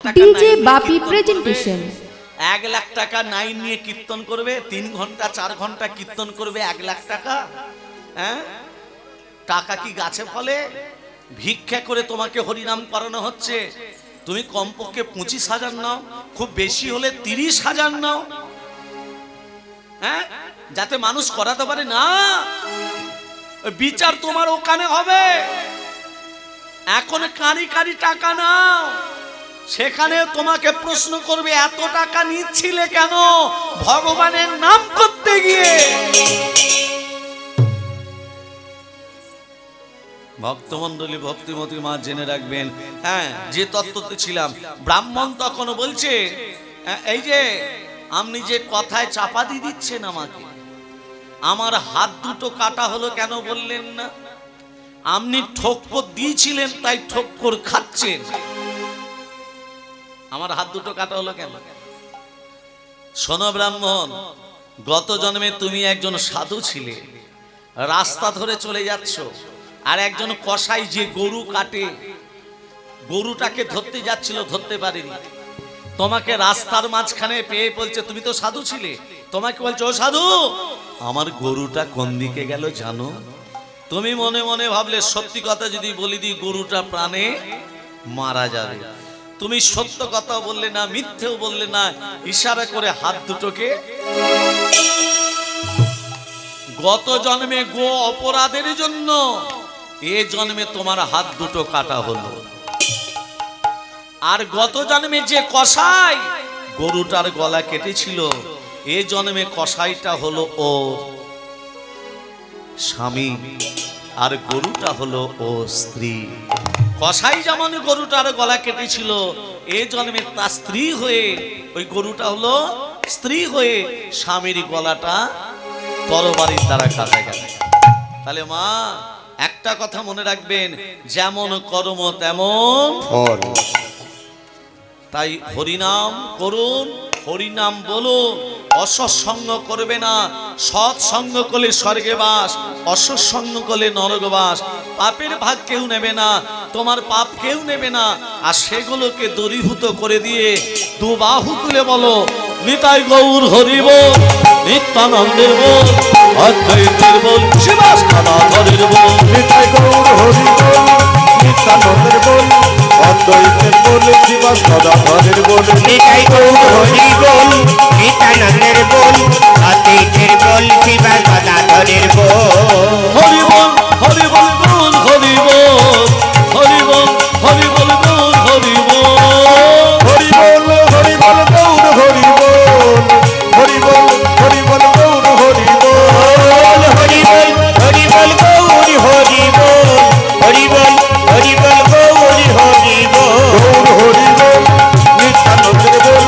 টাকা ডিজে বাপি প্রেজেন্টেশন 1 লাখ টাকা নাই নিয়ে কীর্তন করবে, 3 ঘন্টা 4 ঘন্টা কীর্তন করবে, 1 লাখ টাকা। হ্যাঁ, টাকা কি গাছে ফলে? ভিক্ষা করে তোমাকে হরিনাম করানো হচ্ছে। তুমি কমপক্ষে 25,000 নাও, খুব বেশি হলে 30,000 নাও, হ্যাঁ, যাতে মানুষ করাতে পারে। না, বিচার তোমার ওখানে হবে। এখন কারি কারি টাকা নাও, সেখানে তোমাকে প্রশ্ন করবে এত টাকা নিচ্ছিলে কেন ভগবানের নাম করতে গিয়ে। ভক্তমন্ডলী, ভক্তিমতী মা জেনে রাখবেন, হ্যাঁ, যে তত্ত্বতে ছিলাম, ব্রাহ্মণ তখন বলছে, এই যে আপনি যে কথায় চাপা দিয়ে দিচ্ছেন আমাকে, আমার হাত দুটো কাটা হলো কেন বললেন না? আপনি ঠক্কর দিয়েছিলেন তাই ঠক্কর খাচ্ছেন, আমার হাত দুটো কাটা হলো কেন? শোনো ব্রাহ্মণ, গত জন্মে তুমি একজন সাধু ছিলে, রাস্তা ধরে চলে যাচ্ছ, আর একজন কসাই যে গরু কাটে, গরুটাকে ধরতে যাচ্ছিল, ধরতে পারেনি, তোমাকে রাস্তার মাঝখানে পেয়ে বলছে, তুমি তো সাধু ছিলে, তোমাকে বলছে, ও সাধু, আমার গরুটা কোন দিকে গেল জানো? তুমি মনে মনে ভাবলে, সত্যি কথা যদি বলি দিই গরুটা প্রাণে মারা যাবে। তুমি সত্য কথা বললে না, মিথ্যেও বললে না, ইশারা করে হাত দুটোকে, গত জন্মে গো অপরাধের জন্য এ জন্মে তোমার হাত দুটো কাটা হলো। আর গত জন্মে যে কসাই গরুটার গলা কেটেছিল, এ জন্মে কসাইটা হলো ও স্বামী, আর গরুটা হলো ও স্ত্রী। কসাই যেমন গরুটার গলা কেটেছিল, এ জন্মে তার স্ত্রী হয়ে ওই গরুটা হলো স্ত্রী হয়ে স্বামীর গলাটা তরবারির দ্বারা কাটা গেল। তাহলে মা একটা কথা মনে রাখবেন, যেমন কর্ম তেমন ফল। তাই হরিনাম করুন, হরিনাম বলুন, অসৎসঙ্গ করবে না। সৎসঙ্গ করলে স্বর্গে বাস, অসৎসঙ্গ করলে নরকবাস। পাপের ভাগ কেউ নেবে না, তোমার পাপ কেউ নেবে না। আর সেগুলোকে দূরীভূত করে দিয়ে দু বাহু তুলে বলো, নিতাই গৌর হরি বল, নিত্যানন্দের বল, অদ্বৈতের বল, শিবাস গদাধরের বল। নিতাই গৌর হরি বল, নিত্যানন্দের বল, অদ্বৈতের বল, শিবাস গদাধরের বল। নিতাই গৌর হরি বল, নিত্যানন্দের বল, অদ্বৈতের বল, শিবাস গদাধরের বল। হরি বল, হরি বল, বল হরি বল, হরি বল, হরি বল, বল হরি বল। হরি বল, হরি বল, গৌর হরি বল, হরি বল, হরি বল, গৌর হরি বল। হরি বল, হরি বল, গৌর হরি বল, হরি বল, হরি বল, গৌর হরি বল। গৌর হরি বল, নিত্যানন্দের বল,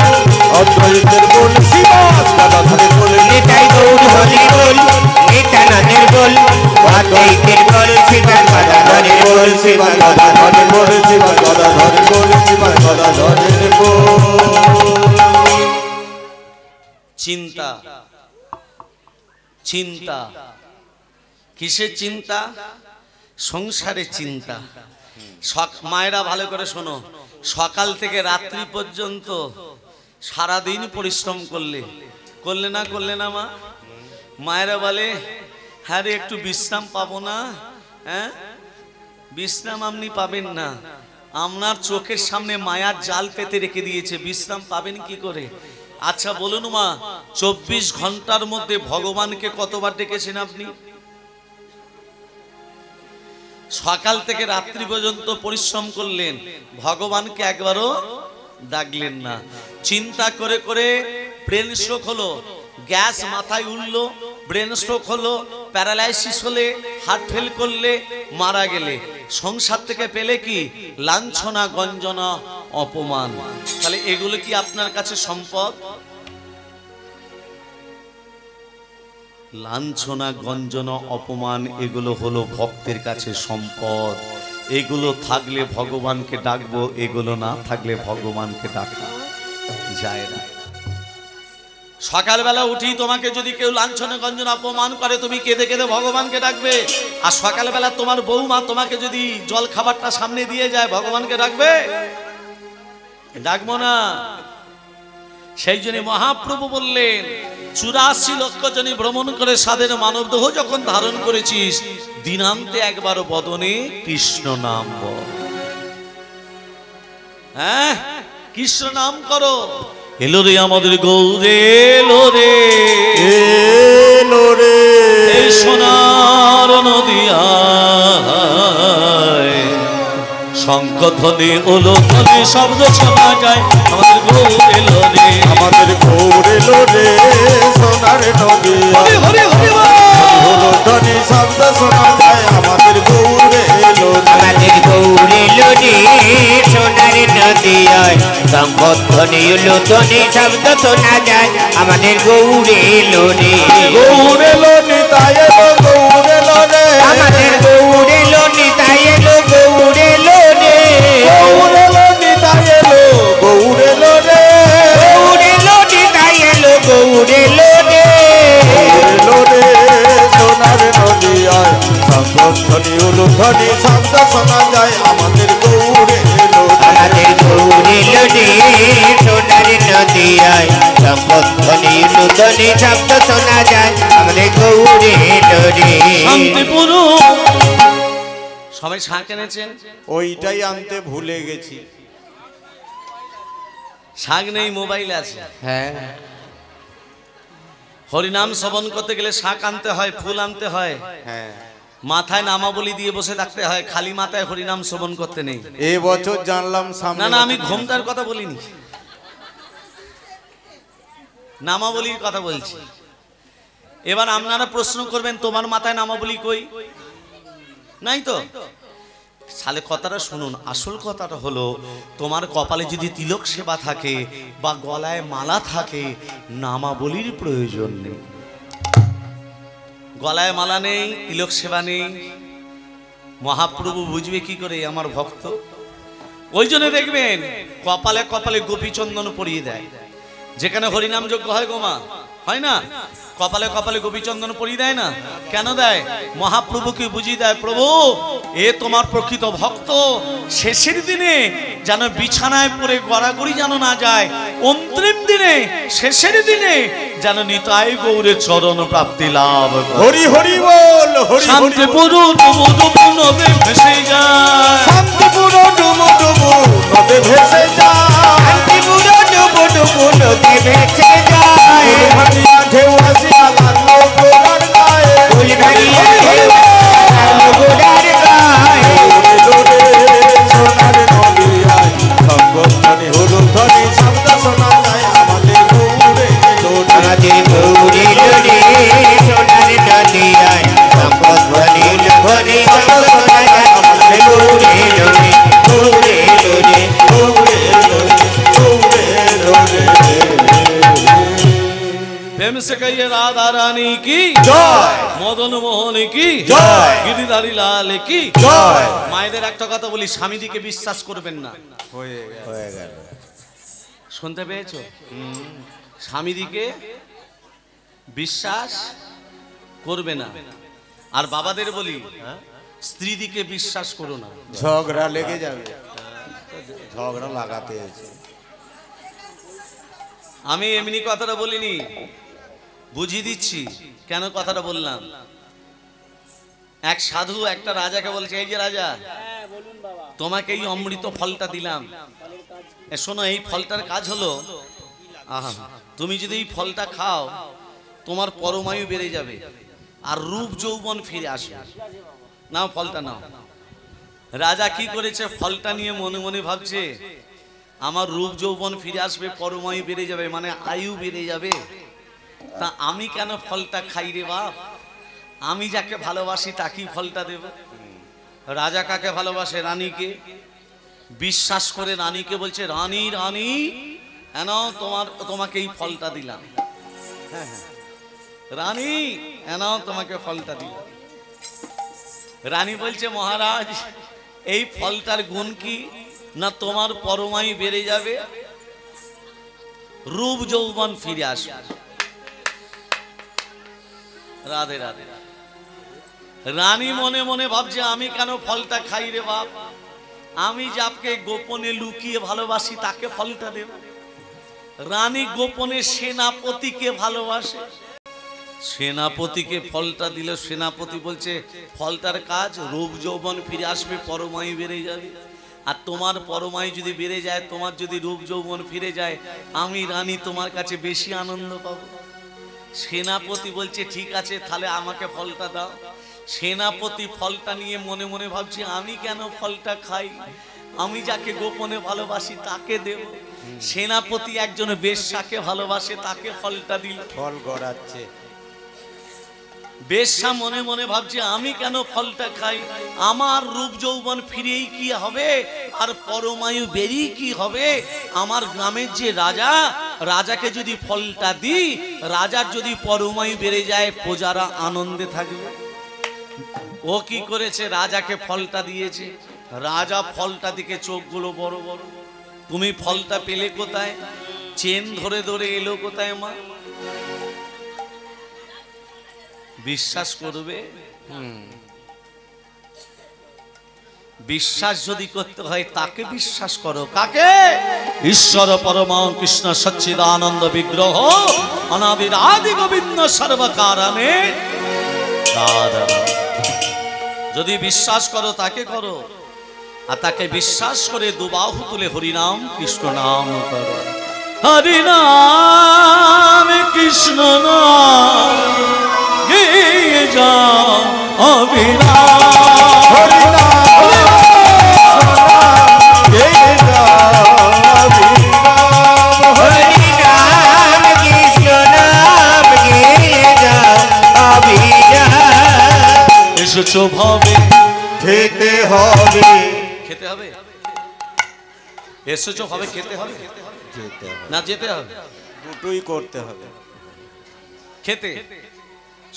অদ্বৈতের বল, শিবাস গদাধরের বল। নিতাই গৌর হরি বল, নিত্যানন্দের বল, অদ্বৈতের বল, শিবাস গদাধরের বল। শিবাস গদাধরের বল, শিবাস গদাধরের বল, শিবাস গদাধরের বল। চিন্তা, চিন্তা, কিসের চিন্তা? সংসারের চিন্তা। মায়েরা ভালো করে শোনো, সকাল থেকে রাত্রি পর্যন্ত সারাদিন পরিশ্রম করলে না মা? মায়েরা বলে, হ্যাঁ রে, একটু বিশ্রাম পাবো না? হ্যাঁ, বিশ্রাম আপনি পাবেন না। আপনার চোখের সামনে মায়ার জাল পেতে রেখে দিয়েছে, বিশ্রাম পাবেন কি করে? আচ্ছা বলুন মা, 24 ঘন্টার মধ্যে ভগবানকে কতবার ডেকেছেন আপনি? সকাল থেকে রাত্রি পর্যন্ত পরিশ্রম করলেন, ভগবানকে একবারও ডাকলেন না। চিন্তা করে করে ব্রেন স্ট্রোক হলো, গ্যাস মাথায় উঠলো, ব্রেন স্ট্রোক হলো, প্যারালাইসিস হলে, হার্ট ফেল করলে, মারা গেলে সংসার থেকে পেলে কি? লাঞ্ছনা, গঞ্জনা, অপমান। তাহলে এগুলো কি আপনার কাছে সম্পদ? লাঞ্ছনা, গঞ্জনা, অপমান এগুলো হলো ভক্তের কাছে সম্পদ। এগুলো থাকলে ভগবানকে ডাকবো, এগুলো না থাকলে ভগবানকে ডাকা যায় না। সকালবেলা উঠি তোমাকে যদি কেউ লাঞ্ছনা, গঞ্জনা, অপমান করে, তুমি কেঁদে কেঁদে ভগবানকে ডাকবে। আর সকালবেলা তোমার বৌমা তোমাকে যদি জল খাবারটা সামনে দিয়ে যায়, ভগবানকে ডাকবে? ডাকবো না। সেই জন্য মহাপ্রভু বললেন 84 লক্ষ জনী ভ্রমণ করে সাধের মানব দেহ যখন ধারণ করেছিস, দিনান্তে একবার বদনে কৃষ্ণ নাম বল। হ্যাঁ, কৃষ্ণ নাম করো। এলো রে আমাদের গৌরে, এলো রে, এলো রে এই সোনার নদিয়ায়, শঙ্খ ধ্বনি ওলো ধ্বনি শব্দ শোনা যায়, আমাদের গৌর এলো রে, আমাদের গৌর এলো রে, সোনার নদী হরি হরি হরি বল। হলো ধ্বনি শব্দ শোনা যায়, আমাদের গৌর এলো রে। আমাদের গৌরে লোরে সোনার নদিয়ায়, শঙ্খধ্বনি উলুধ্বনি শব্দ শোনা যায়, আমাদের গৌরে লোরে। গৌর এলো নিতাই এলো, গৌর এলো রে, আমাদের গৌরে লো নিতাই এলো, গৌরে লোরে। গৌর এলো নিতাই এলো, গৌর এলো রে, গৌরে লো নিতাই এলো, গৌরে লোরে। এলো রে, সোনার নদী আয়, শঙ্খধ্বনি উলুধ্বনি শব্দ শোনা যায়, আমাদের গৌর এলো রে। আমাদের গৌরে লোরে সোনার নদিয়ায়, শঙ্খধ্বনি উলুধ্বনি শব্দ শোনা যায়, আমাদের গৌরে লোরে। শান্তিপুর সবাই শাক এনেছেন? ওইটাই আনতে ভুলে গেছি। শাক নেই, মোবাইল আছে। হ্যাঁ, হরিনাম শ্রবণ করতে গেলে শাক আনতে হয়, ফুল আনতে হয়, হ্যাঁ। মাথায় নামাবলি দিয়ে বসে থাকতে হয়, খালি মাথায় হরিনাম শ্রবণ করতে নেই। এ বছর জানলাম সামনে। না না, আমি ঘোমটার কথা বলিনি, নামাবলির কথা বলছি। এবার আপনারা প্রশ্ন করবেন, তোমার মাথায় নামাবলি কই? নাই তো। সালে কথাটা শুনুন, আসল কথাটা হলো তোমার কপালে যদি তিলক সেবা থাকে বা গলায় মালা থাকে, নামাবলির প্রয়োজন নেই। গলায় মালা নেই, তিলক সেবা নেই, মহাপ্রভু বুঝবে কি করে আমার ভক্ত? ওই জন্য দেখবেন কপালে কপালে গোপীচন্দন পরিয়ে দেয়। যেখানে হরিনাম যজ্ঞ হয় গোমা, হয় না? কপালে কপালে গোপীচন্দন পরিয়ে দেয় না? কেন দেয়? মহাপ্রভুকে বুঝিয়ে দেয়, প্রভু এ তোমার প্রকৃত ভক্ত, শেষের দিনে যেন বিছানায় পড়ে গড়াগড়ি যেন না যায়, অন্তিম দিনে শেষের দিনে যেন নিতাই গৌরের চরণ প্রাপ্তি লাভ করে। হরি হরি বল, হরি হরি শান্তিপুর ডুবু ডুবু নদে ভেসে যায়, শান্তিপুর ডুবু ডুবু নদে ভেসে যায়, শান্তিপুর ডুবু ডুবু নদী ভেসে যায়, ভাটিয়া ঢেউ আসিয়া লাগলো গোড়ার গায়ে, ফুল ভাঙিয়া ঢেউ আসিয়া গোড়ার গায়ে। এলো রে, সোনার নদী আয়, শঙ্খধ্বনি উলুধ্বনি শব্দ শোনা যায়, আমাদের গৌরে এলো রে। আমাদের গৌরে লোরে সোনার নদিয়ায়, শঙ্খধ্বনি উলুধ্বনি শব্দ শোনা যায়, আমাদের গৌরে লোরে, গৌরে লোরে। গৌরে এলো রে, গৌরে এলো রে। प्रेम से कहिए राधा रानी की জয়, মদন মোহন কি জয়। গিরিধারী লাল কি জয়। মায়েদের একটা কথা বলি, স্বামীদিকে বিশ্বাস করবেন না। হয়ে গেল। শুনতে পেয়েছো? স্বামীদিকে বিশ্বাস করবে না। আর বাবাদের বলি, স্ত্রীদিকে বিশ্বাস করো না। ঝগড়া লেগে যাবে, ঝগড়া লাগাতে আছে। আমি এমনি কথাটা বলিনি, বুঝিয়ে দিচ্ছি কেন কথাটা বললাম। এক সাধু একটা রাজাকে বলছে, এই যে রাজা, তোমাকে এই অমৃত ফলটা দিলাম, শোনো এই ফলটার কাজ হলো, আহা, তুমি যদি এই ফলটা খাও তোমার পরমায়ু বেড়ে যাবে আর রূপ যৌবন ফিরে আসবে। নাও ফলটা নাও। রাজা কি করেছে, ফলটা নিয়ে মনে মনে ভাবছে, আমার রূপ যৌবন ফিরে আসবে, পরমায়ু বেড়ে যাবে, মানে আয়ু বেড়ে যাবে, তা আমি কেন ফলটা খাই রে বাপ? আমি যাকে ভালোবাসি তাকেই ফলটা দেব। রাজা কাকে ভালোবাসে? রানীকে। বিশ্বাস করে রানীকে বলছে, রানী রানী এন তোমাকে এই ফলটা দিলাম। রানী এন তোমাকে ফলটা দিলাম। রানী বলছে, মহারাজ এই ফলটার গুণ কি? না তোমার পরমায়ু বেড়ে যাবে, রূপ যৌবন ফিরে আসবে। রাধে রাধে। রানী মনে মনে ভাবছে, আমি কেন ফলটা খাই রে বাপ? আমি যাকে গোপনে লুকিয়ে ভালোবাসি তাকে ফলটা দেব। রানী গোপনে সেনাপতিকে ভালোবাসে, সেনাপতিকে ফলটা দিলে সেনাপতি বলছে ফলটার কাজ রূপ যৌবন ফিরে আসবে, পরমায়ু বেড়ে যাবে। আর তোমার পরমায়ু যদি বেড়ে যায়, তোমার যদি রূপ যৌবন ফিরে যায়, আমি রানী তোমার কাছে বেশি আনন্দ পাবো। সেনাপতি বলছে ঠিক আছে, তাহলে আমাকে ফলটা দাও। সেনাপতি ফলটা নিয়ে মনে মনে ভাবছে আমি কেন ফলটা খাই, আমি যাকে গোপনে ভালোবাসি তাকে দেব। সেনাপতি একজন বেশ্যাকে ভালোবাসে, তাকে ফলটা দিল। ফল গড়াচ্ছে। বেশ্যা মনে মনে ভাবছে আমি কেন ফলটা খাই, আমার রূপ যৌবন ফিরেই কি হবে আর পরমায়ু বেরিয়ে কি হবে। আমার গ্রামের যে রাজা, রাজাকে যদি ফলটা দিই, রাজার যদি পরমায়ু বেড়ে যায়, প্রজারা আনন্দে থাকবে। ও কি করেছে, রাজাকে ফলটা দিয়েছে। রাজা ফলটা দিকে চোখগুলো বড় বড়। তুমি ফলটা পেলে কোথায়, চেন ধরে ধরে এলো কোথায় মা? বিশ্বাস করবে? বিশ্বাস যদি করতে হয় তাকে বিশ্বাস করো। কাকে? ঈশ্বর পরমা কৃষ্ণ সচ্চিদানন্দ বিগ্রহ অনাদির আদি গোবিন্দ সর্বকারণে। যদি বিশ্বাস করো তাকে করো, আর তাকে বিশ্বাস করে দুবাহু তুলে হরিনাম কৃষ্ণ নাম করো। হরিনাম কৃষ্ণ নাম গেয়ে যাও অবিরাম। হরিনাম কৃষ্ণ নাম গেয়ে যাও অবিরাম। এসেছো ভাবে খেতে হবে, খেতে হবে, এসেছো ভাবে খেতে হবে না যেতে হবে, দুটোই করতে হবে। খেতে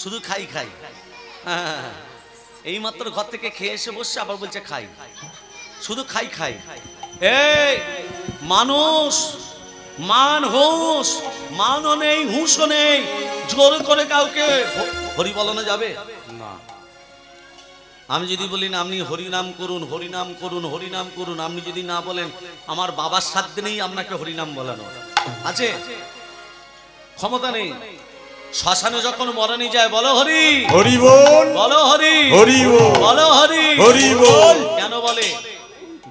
শুধু খাই খাই, এই মাত্র ঘর থেকে খেয়ে এসে বসছে, আবার বলছে খাই, শুধু খাই খাই। এই মানুষ মান হুঁশ, মানও নেই হুঁশও নেই, জোর করে কাউকে হরি বলানো যাবে না। আমি যদি বলি না আপনি হরিনাম করুন হরিনাম করুন হরিনাম করুন, আপনি যদি না বলেন আমার বাবার সাধ্য নেই আপনাকে হরিনাম বলানো, আছে ক্ষমতা নেই। শ্মশানে যখন মরণী যায় বলো হরি হরি বল, বলো হরি হরি বল, বলো হরি হরি বল। কেন বলে?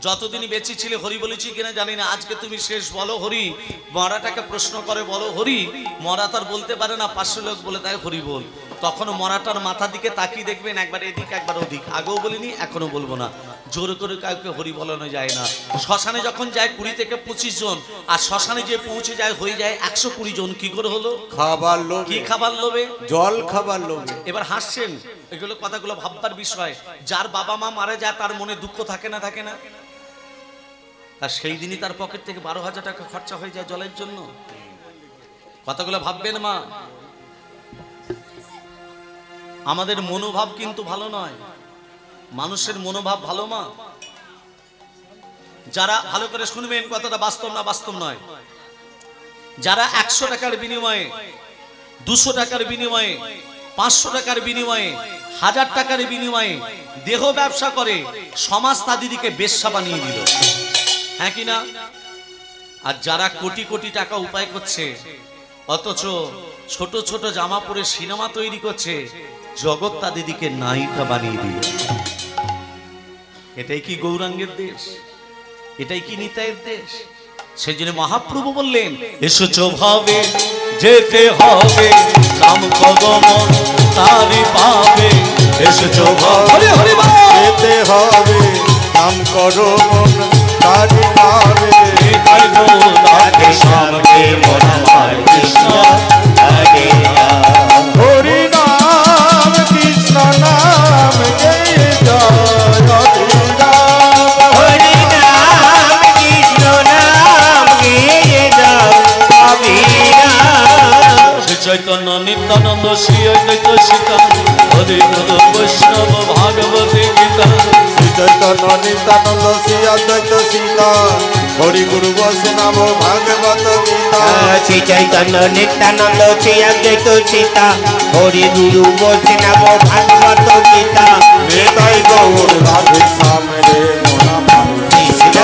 যতদিন বেঁচে ছিলে হরি বলেছি কিনা জানি না, আজকে তুমি শেষ বলো হরি। মরাটাকে প্রশ্ন করে বলো হরি, মরা তার বলতে পারে না, 500 লোক বলে তাই হরি বল। তখন মরাটার মাথা দিকে তাকিয়ে দেখবেন, একবার এদিক একবার ওদিক। আগেও বলিনি এখনো বলবো না, জোর করে কাউকে হরি বলানো যায় না। শ্মশানে যখন যায় 20 থেকে 25 জন, আর শ্মশানে যে পৌঁছে যায় হয়ে যায় 120 জন। কি করে হলো? খাবার লোভে, কি খাবার লোভে? জল খাবার লোভে। এবার হাসছেন, এগুলো কথাগুলো ভাববার বিষয়। যার বাবা মা মারা যায় তার মনে দুঃখ থাকে না, থাকে না? আর সেই দিনই তার পকেট থেকে 12,000 টাকা খরচা হয়ে যায় জলের জন্য। কথাগুলো ভাববেন মা। আমাদের মনোভাব কিন্তু ভালো নয়, মানুষের মনোভাব ভালো মা। যারা ভালো করে শুনবেন, কথাটা বাস্তব না বাস্তব নয়, যারা 100 টাকার বিনিময়ে 200 টাকার বিনিময়ে 500 টাকার বিনিময়ে 1000 টাকার বিনিময়ে দেহ ব্যবসা করে, সমাজ তাদেরকে বেশ্যা বানিয়ে দিল, হ্যাঁ কি না? আর যারা কোটি কোটি টাকা উপায় করছে, অথচ ছোট ছোট জামা পরে সিনেমা তৈরি করছে, জগৎ তাদেরকে নায়িকা বানিয়ে দিল। এটাই কি গৌরাঙ্গের দেশ? এটাই কি নিতাইয়ের দেশ? সেই জন্য মহাপ্রভু বললেন এসেছো ভাবে যেতে হবে, নাম কদম তারি পাবে। এসেছো ভাবে যেতে হবে, নাম করো মন তারি পাবে। সামনে মনামায় কৃষ্ণ হরে রাম। হরি নাম কৃষ্ণ নাম গেয়ে যায় অবিরাম। হরিনাম কৃষ্ণ নাম গেয়ে যাও অবিরাম। শ্রী চৈতন্য নিত্যানন্দ শ্রী অদ্বৈত সীতা হরি পদ বৈষ্ণব ভাগবতী গীতা। শ্রী চৈতন্য নিত্যানন্দ শ্রী অদ্বৈত সীতা হরি গুরু বৈষ্ণব ভাগবত গীতা। শ্রী চৈতন্য নিত্যানন্দ শ্রী অদ্বৈত সীতা হরি গুরু বৈষ্ণব ভাগবত গীতা। নিতাই গৌর রাধে শ্যাম রে মোরা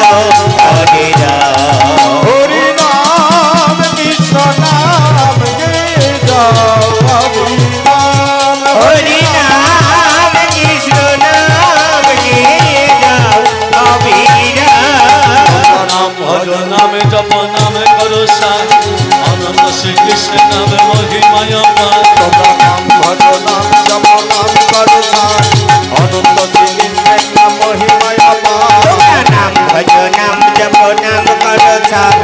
হরে রাম হরি নাম কৃষ্ণ নাম গেয়ে যাও অবিরাম হরি নাম কৃষ্ণ নাম গেয়ে যাও অবিরাম নাম ভজ নামে জপ নামে করো সার আনন্দ শ্রী কৃষ্ণ নামে মহিমায় পার তোমরা নাম ভজ নাম জপ নাম করো সার অনন্ত শ্রীকৃষ্ণের নাম মহিমায় অপার তোমরা নাম ভজ নাম জপ নাম করো সার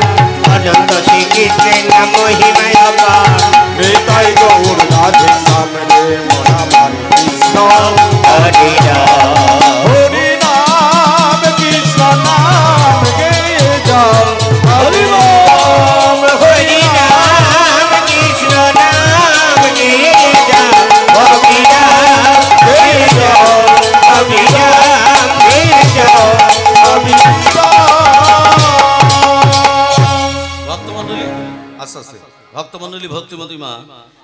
অনন্ত শ্রীকৃষ্ণের নাম মহিমায় অপার নিতাই গৌর রাধে শ্যাম রে মোরা মান কৃষ্ণ হরে রাম হরি নাম কৃষ্ণ নাম গেয়ে যাও হরি নাম হরি নাম কৃষ্ণ নাম গেয়ে যাও অবিরাম গেয়ে যাও অবিরাম গেয়ে যাও ভক্তমণ্ডলী আস্তে আস্তে ভক্তমণ্ডলী ভক্তিমতী মা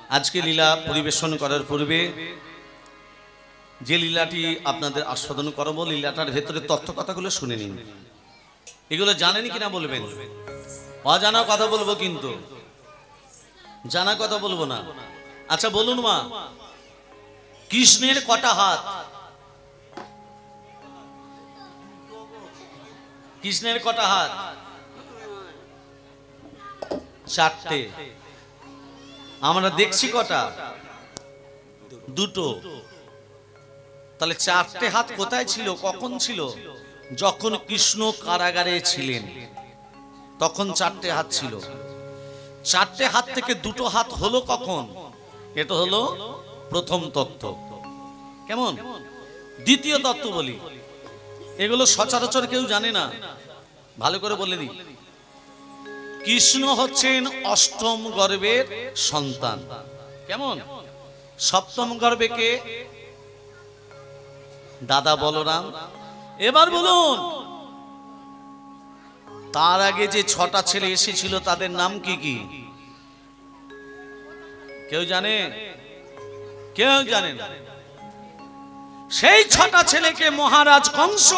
আজকে লীলা পরিবেশন করার পূর্বে যে লীলাটি আপনাদের আস্বাদন করাবো লীলাটার ভেতরে তথ্য কথাগুলো শুনে নিন এগুলো জানেন কিনা বলবেন অজানা কথা বলবো কিন্তু জানা কথা বলবো না আচ্ছা বলুন মা কৃষ্ণের কটা হাত কৃষ্ণের কটা হাত চারটে আমরা দেখছি কটা দুটো তাহলে চারটে হাত কোথায় ছিল কখন ছিল যখন কৃষ্ণ কারাগারে ছিলেন তখন চারটে হাত ছিল চারটে হাত থেকে দুটো হাত হলো কখন এটা হলো প্রথম তত্ত্ব কেমন দ্বিতীয় তত্ত্ব বলি এগুলো সচরাচর কেউ জানে না ভালো করে বলে দিই কৃষ্ণ হচ্ছেন অষ্টম গর্ভের সন্তান কেমন সপ্তম গর্ভে কে দাদা বলরাম এবার বলুন তার আগে যে ছটা ছেলে এসেছিল তাদের নাম কি কি কেউ জানে কেউ জানে না সেই ছটা ছেলেকে মহারাজ কংস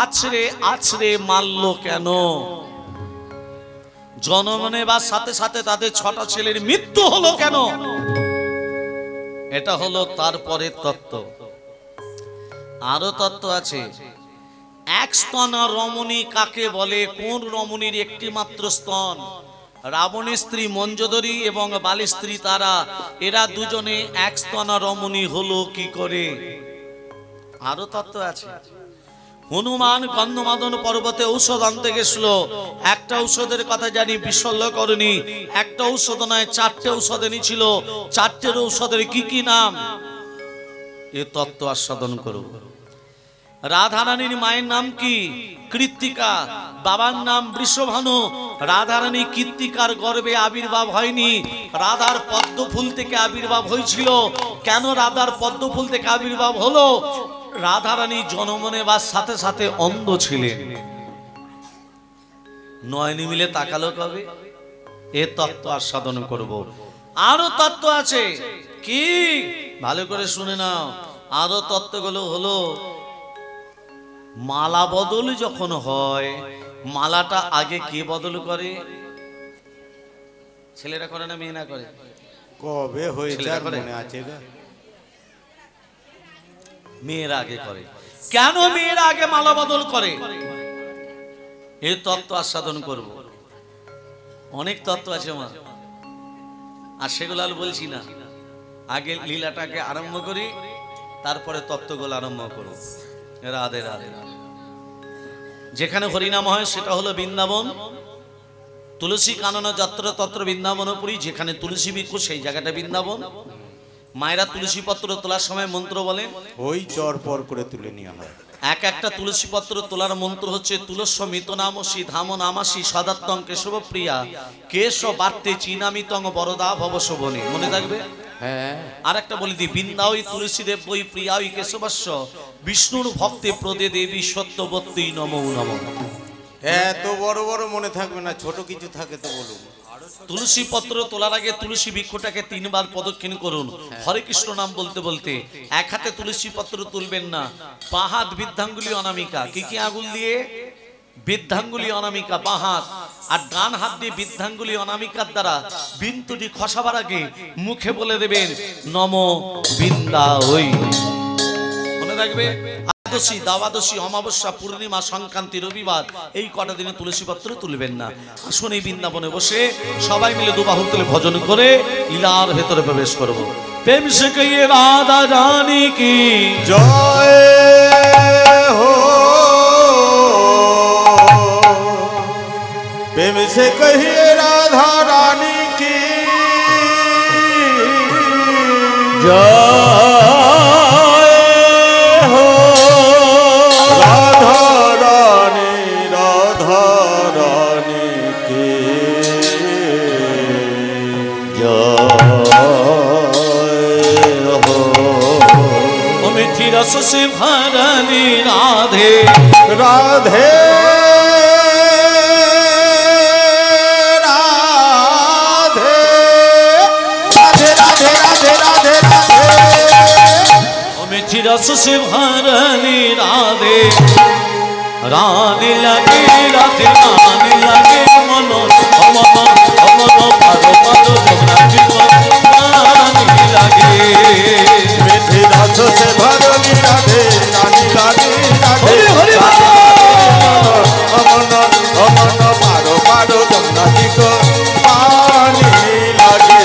আছড়ে আছড়ে মারল কেন জন্ম নেবার সাথে সাথে তাদের ছটা ছেলের মৃত্যু হলো কেন এটা হলো তারপরে তত্ত্ব আরো তত্ত্ব আছে এক স্তন রমণী কাকে বলে কোন রমণীর একটি মাত্র স্তন রাবণের স্ত্রী মঞ্জোদরী এবং বালির স্ত্রী তারা এরা দুজনে এক স্তন রমণী হলো কি করে আরো তত্ত্ব আছে হনুমান গন্ধমাদন পর্বতে ঔষধ আনতে গেছিল একটা ঔষধের কথা জানি বিশল্যকরণী একটা ঔষধ নয় চারটে ঔষধ এনেছিল চারটের ঔষধের কি কি নাম এ তত্ত্ব আস্বাদন করো রাধারানীর মায়ের নাম কি কৃত্তিকা বাবার নাম বৃষভানু রাধারানী কৃত্তিকার গর্ভে আবির্ভাব হয়নি রাধার পদ্ম ফুল থেকে আবির্ভাব হয়েছিল কেন রাধার পদ্ম ফুল থেকে আবির্ভাব হলো রাধারানী জন্ম নেবার সাথে সাথে অন্ধ ছিলেন নয়নি মিলে তাকালো কবে এ তত্ত্ব আস্বাদন করব আরো তত্ত্ব আছে কি ভালো করে শুনে নাও আরো তত্ত্বগুলো হলো মালা বদল যখন হয় মালাটা আগে কে বদল করে ছেলেরা করে না মেয়েরা করে কবে হয়েছে ছেলেরা করে? মনে আছে গা মেয়েরা আগে করে কেন মেয়েরা আগে মালা বদল করে এই তত্ত্ব আস্বাদন করব অনেক তত্ত্ব আছে আমার আর সেগুলো আর বলছি না আগে লীলাটাকে আরম্ভ করি তারপরে তত্ত্বগুলো আরম্ভ করব রাধে রাধে যেখানে হরিনাম হয় সেটা হলো বৃন্দাবন তুলসী কানন যাত্রা তত্র বৃন্দাবনপুরী যেখানে তুলসী বিক্ষু সেই জায়গাটা বৃন্দাবন মায়েরা তুলসী পত্র তোলার সময় মন্ত্র বলেন ওই চর পর করে তুলে নেওয়া হয় এক একটা তুলসী পত্র তোলার মন্ত্র হচ্ছে তুলস্য মিত নামসী ধাম নামাসী সদাত্তং কেশব প্রিয়া কেশ বার্তে চিনামিতং বরদা ভব শোভনে মনে থাকবে হ্যাঁ আর একটা বলি দি বৃন্দাওই তুলসী দেব বই প্রিয়াই কেশবস্য বিষ্ণুর ভক্তে প্রদে দেবী সত্যবতী নমো নমঃ এত বড় বড় মনে থাকবে না ছোট কিছু থাকে তো বলুন তুলসী পত্র তোলার আগে তুলসী বৃক্ষটাকে 3 বার প্রদক্ষিণ করুন হরে কৃষ্ণ নাম বলতে বলতে এক হাতে তুলসী পত্র তুলবেন না বাঁ হাত বৃদ্ধাঙ্গুলি অনামিকা কি কি আঙ্গুল দিয়ে বৃদ্ধাঙ্গুলি অনামিকা বাঁ হাত, আর ডান হাত দিয়ে বৃদ্ধাঙ্গুলি অনামিকার দ্বারা বিন্দুটি খসাবার আগে মুখে বলে দেবেন নম বৃন্দায়। মনে রাখবে একাদশী, দ্বাদশী, অমাবস্যা, পূর্ণিমা, সংক্রান্তি, রবিবার এই কটা দিনে তুলসী পত্র তুলবেন না। আসুন এই বৃন্দাবনে বসে সবাই মিলে দুবাহু তুলে ভজন করে লীলার ভেতরে প্রবেশ করব। প্রেম সে কহিয়ে রাধা রানী কি জয় हो, प्रेम से कहिए राधा रानी की জয় হো। राधा रानी की जय हो। मिठी रस से भरनी राधे राधे राधे राधे राधे राधे राधे मिठी रस से भरनी राधे रानी लगे राधे रानी लगे मनो मनो मनो पारो पारो जगरानी रानी लगे मिठी रस से भरनी राधे रानी लगे राधे हरि हरि अमन अमन पारो पारो जगरानी को पानी लगे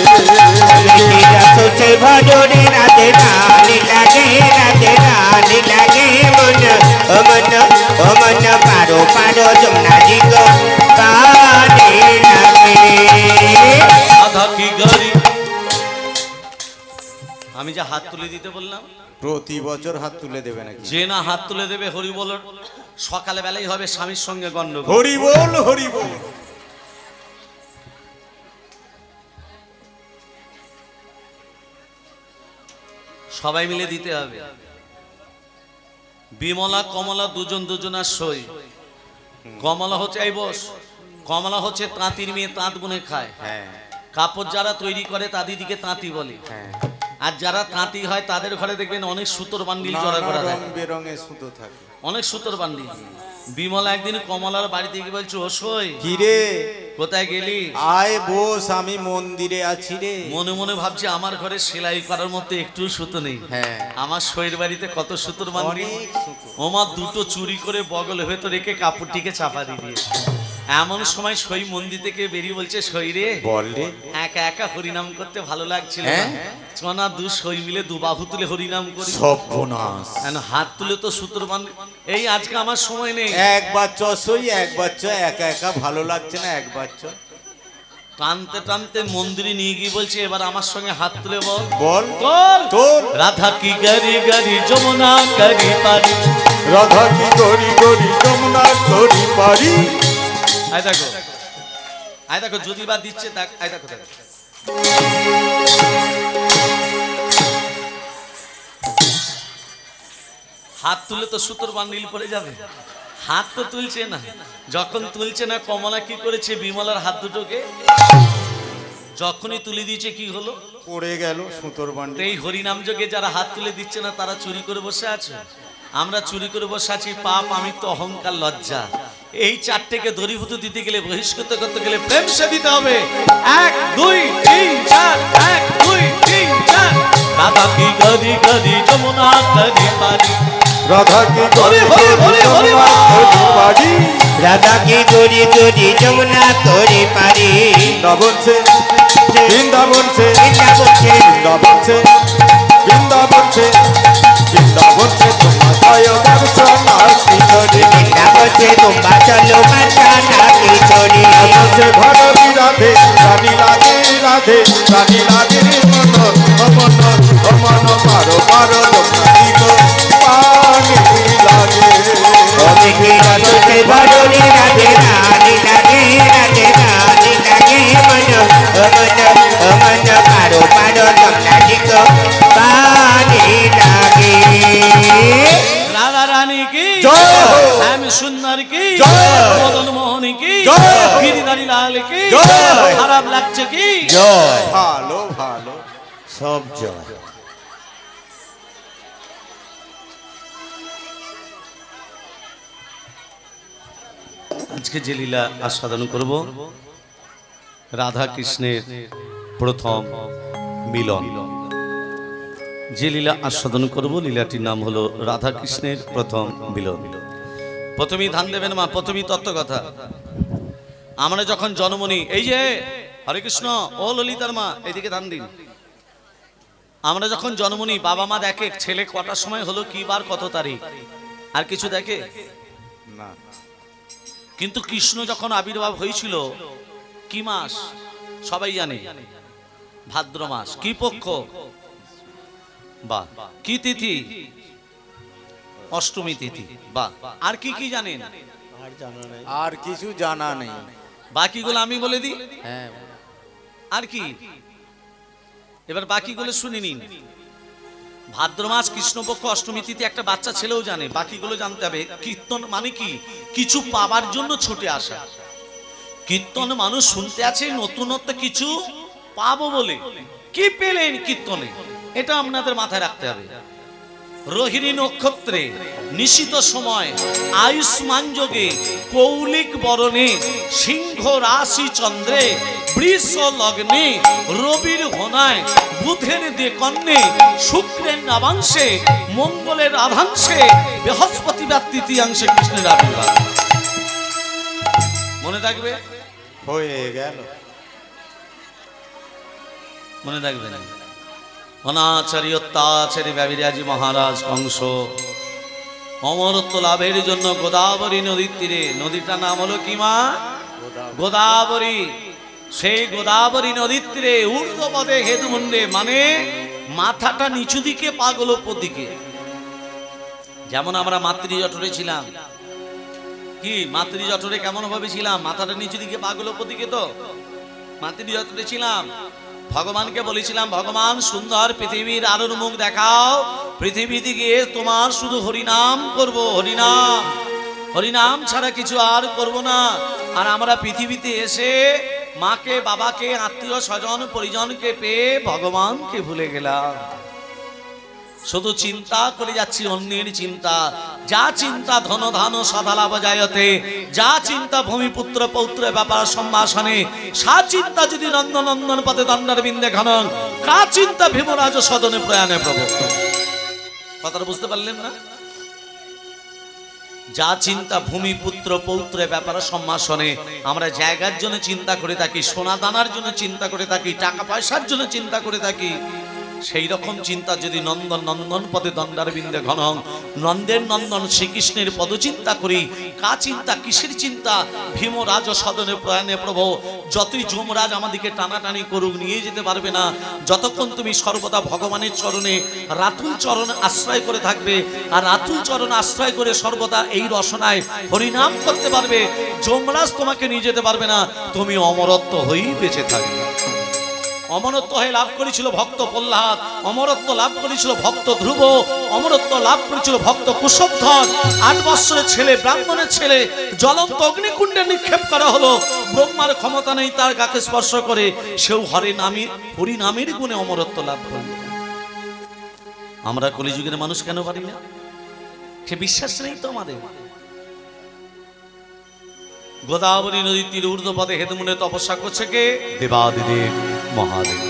रस से भजोरे राधे रानी लगे राधे रानी लगे मन अमन अमन पारो पारो जमुना जी को पानी लगे। आधा की गरी আমি যে হাত তুলে দিতে বললাম, প্রতি বছর হাত তুলে দেবে নাকি? যে না হাত তুলে দেবে হরি বল সকালে বেলাই হবে স্বামীর সঙ্গে গন্ডগোল। হরি বল হরি বল। সবাই মিলে দিতে হবে। বিমলা কমলা দুজন দুজনার সই। কমলা হচ্ছে এই বস, কমলা হচ্ছে তাঁতির মেয়ে, তাঁত বুনে খায়। হ্যাঁ কাপড় যারা তৈরি করে তাদেরকে তাঁতি বলে। হ্যাঁ, আর যারা তাঁতি হয় তাদের ঘরে দেখবেন অনেক সুতোর বান্ডিল জড়া করা রং থাকে, বেরঙের সুতো থাকে। অনেক সুতোর বান্ডিল। বিমলা একদিন কমলার বাড়িতে গিয়ে বলছে, ও সই কি রে? কোথায় গেলি? আয় বস, আমি মন্দিরে আছি রে। মনে মনে ভাবছি আমার ঘরে সেলাই করার মতো একটু সুতো নেই। হ্যাঁ, আমার সইয়ের বাড়িতে কত সুতোর বান্ডিল। অনেক সুতো। ওমা দুটো চুরি করে বগলের ভেতর রেখে কাপড়টিকে চাপা দিয়ে দিয়েছে। এমন সময় সই মন্দির থেকে বেরিয়ে বলছে, সই রে বল রে। একা একা হরিনাম করতে ভালো লাগছিল না, হ্যাঁ? চনা দু সই মিলে দু বাহু তুলে হরিনাম করি। সর্বনাশ। কেন হাত তুলে তো সুতোর বান। এই আজকে আমার সময় নেই। একবার চ সই, একবার চ, একা একা ভালো লাগছে না, একবার চ। টানতে টানতে মন্দিরে নিয়ে গিয়ে বলছে, এবার আমার সঙ্গে হাত তুলে বল। বল বল। তোর রাধা কি গারি গারি যমুনা গারি পারি। রাধা কি গরি গরি যমুনা গরি পারি। আয় দেখো, আয় দেখো, যদি বা দিচ্ছে দেখ, আয় দেখো দেখো। হাত তুলে তো সুতোর বান্ডিল পড়ে যাবে, হাত তো তুলছে না। যখন তুলছে না, কমলা কি করেছে, বিমলার হাত দুটোকে যখনই তুলে দিয়েছে কি হলো, পড়ে গেল সুতোর তো বান্ডি। এই হরিনাম যোগে যারা হাত তুলে দিচ্ছে না তারা চুরি করে বসে আছে। আমরা চুরি করে বসে আছি পাপ, আমি তো অহংকার, লজ্জা। এই চারটেকে দরিভূত দিতে গেলে, বহিষ্কৃত করতে গেলে প্রেম সে দিতে হবে। 1 2 3 4, 1 2 3 4। রাধা কি গরি গরি যমুনা গরি পারি। রাধা কি গরি হরি, হরি, গরি হরি, যমুনা হরি। গরি পারি। राधा की गोरी गोरी जमुना तोरी पारी। বৃন্দাবন সে বৃন্দাবন সে वृंदावन से বৃন্দাবন সে বৃন্দাবন সে বৃন্দাবন সে তোমার জয় দর্শনা কি করি। वृंदावन से तुम्बा चलो मचाना की छोरी। রাধা সে ভরবি রাধে রানী লাগে রাধে রানী লাগে মন অমন অমন পারো পারো জগন্নাথী গো পানি লাগে। की रस से भरोरे राधे रानी लगे राधे रानी लगे मन अमन अमन पारो पारो जमुना जी को पानी लगे। রাধা রানী কি জয় হো। শ্যাম সুন্দর কি জয় হো। মদন মোহন কি জয় হো। গিরিধারী লাল কি জয়। খারাপ লাগছে কি? जय ভালো ভালো सब जय। আজকে যে লীলা আস্বাদন করব রাধা কৃষ্ণের প্রথম মিলন। যে লীলা আস্বাদন করব লীলাটির নাম হলো রাধা কৃষ্ণের প্রথম মিলন। প্রথমেই ধ্যান দেবেন মা, প্রথমেই তত্ত্ব কথা। আমরা যখন জন্ম নিই, এই যে হরে কৃষ্ণ ও ললিতার মা এইদিকে ধ্যান দিন। আমরা যখন জন্ম নিই বাবা মা দেখে ছেলে কটার সময় হলো, কি বার, কত তারিখ, আর কিছু দেখে না। কিন্তু কৃষ্ণ যখন আবির্ভাব হয়েছিল কি মাস সবাই জানে, ভাদ্র মাস। কি পক্ষ, বা কি তিথি, অষ্টমী তিথি। বা আর কি কি জানেন? আর কিছু জানা নেই, বাকিগুলো আমি বলে দিই। হ্যাঁ আর কি, এবার বাকিগুলো শুনে নিন। ভাদ্র মাস কৃষ্ণপক্ষ অষ্টমী তিথি একটা বাচ্চা ছেলেও জানে, বাকিগুলো জানতে হবে। কীর্তন মানে কি, কিছু পাবার জন্য ছুটে আসা। কীর্তন মানুষ শুনতে আছে নতুনত্ব কিছু পাবো বলে। কি পেলেন কীর্তনে, এটা আপনাদের মাথায় রাখতে হবে। রোহিণী নক্ষত্রে নিশিত সময় আয়ুষ্মান যোগে কৌলিক বরণে সিংহ রাশি চন্দ্রে বৃষ লগ্নে রবির হোনায় বুধের দেকন্যে শুক্রের নাবাংশে মঙ্গলের আধাংশে বৃহস্পতিবার তৃতীয়াংশে কৃষ্ণের আবির্ভাব। মনে থাকবে? হয়ে গেল, মনে থাকবে না? অনাচারী অত্যাচারী ব্যবিরাজী মহারাজ কংস অমরত্ব লাভের জন্য গোদাবরী নদীর তীরে, নদীটার নাম হলো কি মা? গোদাবরী। সেই গোদাবরী নদীর তীরে ঊর্ধ্বপদে হেদুমুন্ডে, মানে মাথাটা নিচু দিকে পা গুলো উপর দিকে। যেমন আমরা মাতৃ জঠরে ছিলাম, কি মাতৃ জঠরে কেমন ভাবে ছিলাম? মাথাটা নিচু দিকে পা গুলো উপর দিকে। তো মাতৃ জঠরে ছিলাম, ভগবানকে বলেছিলাম ভগবান সুন্দর পৃথিবীর আলোর মুখ দেখাও, পৃথিবীতে গিয়ে তোমার শুধু হরিনাম করব, হরিনাম, হরিনাম ছাড়া কিছু আর করব না। আর আমরা পৃথিবীতে এসে মাকে বাবাকে আত্মীয় স্বজন পরিজনকে পেয়ে ভগবানকে ভুলে গেলাম। শুধু চিন্তা করে যাচ্ছি অন্যের চিন্তা। যা চিন্তা ধন ধান সদালাভ জায়তে, যা চিন্তা ভূমিপুত্র পৌত্র ব্যাপার সম্ভাষণে, সা চিন্তা যদি নন্দনন্দন পথে দণ্ডার বিন্দে ঘনন, কা চিন্তা ভীমরাজ সদনে প্রয়াণে প্রবর্তন। কথাটা বুঝতে পারলেন না? যা চিন্তা ভূমিপুত্র পৌত্র ব্যাপার সম্ভাষণে, আমরা জায়গার জন্য চিন্তা করে থাকি, সোনা দানার জন্য চিন্তা করে থাকি, টাকা পয়সার জন্য চিন্তা করে থাকি। সেই রকম চিন্তা যদি নন্দন নন্দন পদে দণ্ডার বিন্দে ঘনং, নন্দের নন্দন শ্রীকৃষ্ণের পদচিন্তা করি, কা চিন্তা, কিসের চিন্তা? ভীমরাজ সদনে প্রয়াণে প্রভু। যতই যমরাজ আমাদেরকে টানাটানি করুক, নিয়ে যেতে পারবে না যতক্ষণ তুমি সর্বদা ভগবানের চরণে রাতুল চরণ আশ্রয় করে থাকবে। আর রাতুল চরণ আশ্রয় করে সর্বদা এই রসনায় হরিনাম করতে পারবে, যমরাজ তোমাকে নিয়ে যেতে পারবে না, তুমি অমরত্ব হয়েই বেঁচে থাকবে। অমরত্ব হয়ে লাভ করেছিল ভক্ত প্রহ্লাদ, অমরত্ব লাভ করেছিল ভক্ত ধ্রুব, অমরত্ব লাভ করেছিল ভক্ত কুশধ্বজ। 8 বৎসরের ছেলে, ব্রাহ্মণের ছেলে, জ্বলন্ত অগ্নিকুণ্ডে নিক্ষেপ করা হলো। ব্রহ্মার ক্ষমতা নেই তার গাকে স্পর্শ করে, সেও হরিনামের গুণে অমরত্ব লাভ করল। আমরা কলিযুগের মানুষ কেন পারি না? সে বিশ্বাস নেই তো আমাদের। গোদাবরী নদীর তীরে ঊর্ধ্বপদে হেদুমুনে তপস্যা করছে কে? দেবাদিদেব মহাদেব।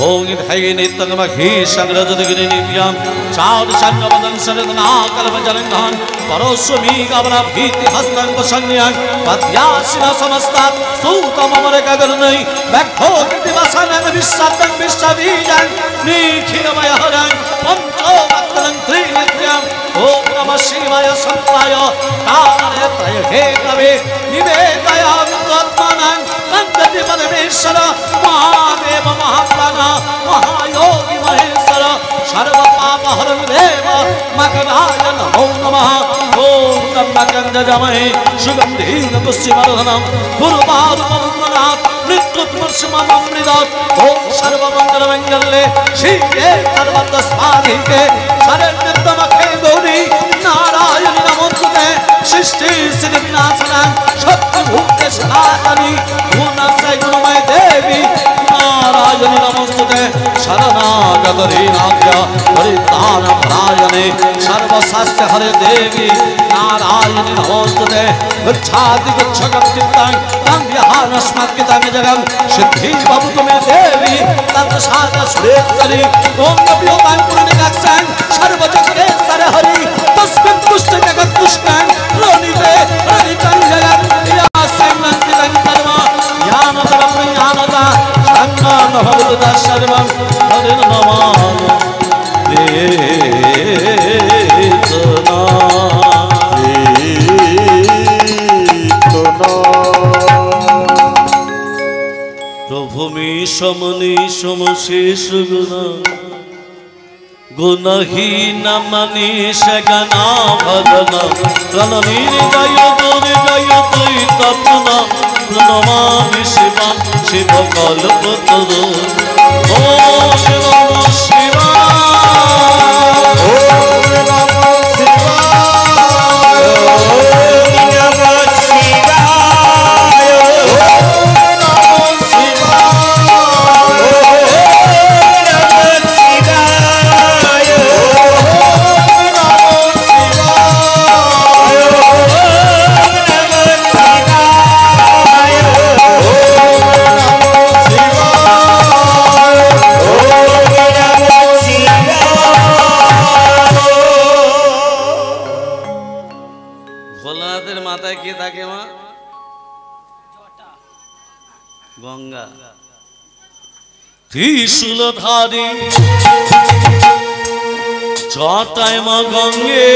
ওং ধায়ে নিত্যংমহি সংরজদগিরি নিত্যং চার সংগবদন সরদনা কলবজলন্ধন পরস্মি গবরা ভীতি হস্তং সংজ্ঞাং পদ্যাসিনা সমস্তাৎ সূতমমর গগনৈ ব্যাঘ্রো দিবাসানং বিশ্বতং বিশ্ববীজং নিখিলময় হরং পঞ্চবক্ত্রং ত্রিনেত্রং ওম নমঃ শিবায় সন্তায় কালে ত্রয় হে কবে নিবেদয়ামি তৎমানং নন্দতি পরমেশ্বর মহাদেব মহাপ্রাণ মহায়োগী মহেশ্বর সর্বপাপহরং দেব মকরায় নমো নমঃ। ওম ত্র্যম্বকং যজামহে সুগন্ধিং পুষ্টিবর্ধনং পূর্বারুপমন্মনাৎ মৃত্যুর্মর্ষমমৃতাৎ। ওম সর্বমঙ্গলমঙ্গলে শিবে সর্বতস্মাধিকে শরণ্যত্বমখে গৌরী নারায়ণী নমোস্তুতে। সৃষ্টি স্থিতি বিনাশনং সত্যভূতে সনাতনী গুণশ্রী গুণময় দেবী নারায়ণী নমোস্তুতে। শরণাগত गरीनाथ्य हरितानपरायणे सर्वशास्त्र हरे देवी नारायणी नमोस्तुते गच्छाति गच्छकं चित्तं तं विहारस्मत्कृतं जगं सिद्धि भवतु मे देवी तत्सात सुरेश्वरी ओम नभ्योतां पुण्यकाक्षां सर्वजगदेश्वर हरि तस्मिन् तुष्ट जगत्तुष्टं लोनिते रनितं जगत् यासंगन्तितं कर्म ज्ञानतरं ज्ञानता संगं भवतु तत्सर्वं हरि नमामि प्रभु में समनि समशेष गुना गुणहीन मनीष गना भगना प्रणमीर जय तुई तपना प्रणमामि शिवं शिव कल्पतरु ओम नमः शिवाय ओम नमः शिवाय ओम नमः शिवाय गंगा त्रिशूलधारी जटाय मा गंगे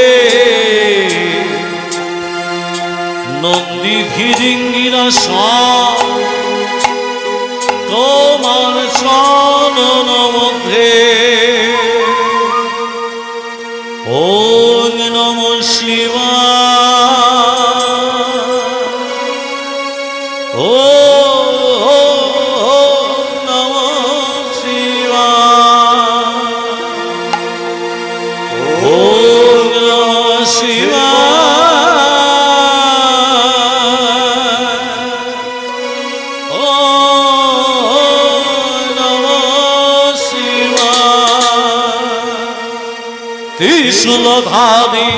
नंदी भिरिंगिरा তোমার চরণ মধ্যে ওম নমঃ শিবায় ওম নমঃ শিবায় ওম নমঃ শিবায় ত্রিশূলধারী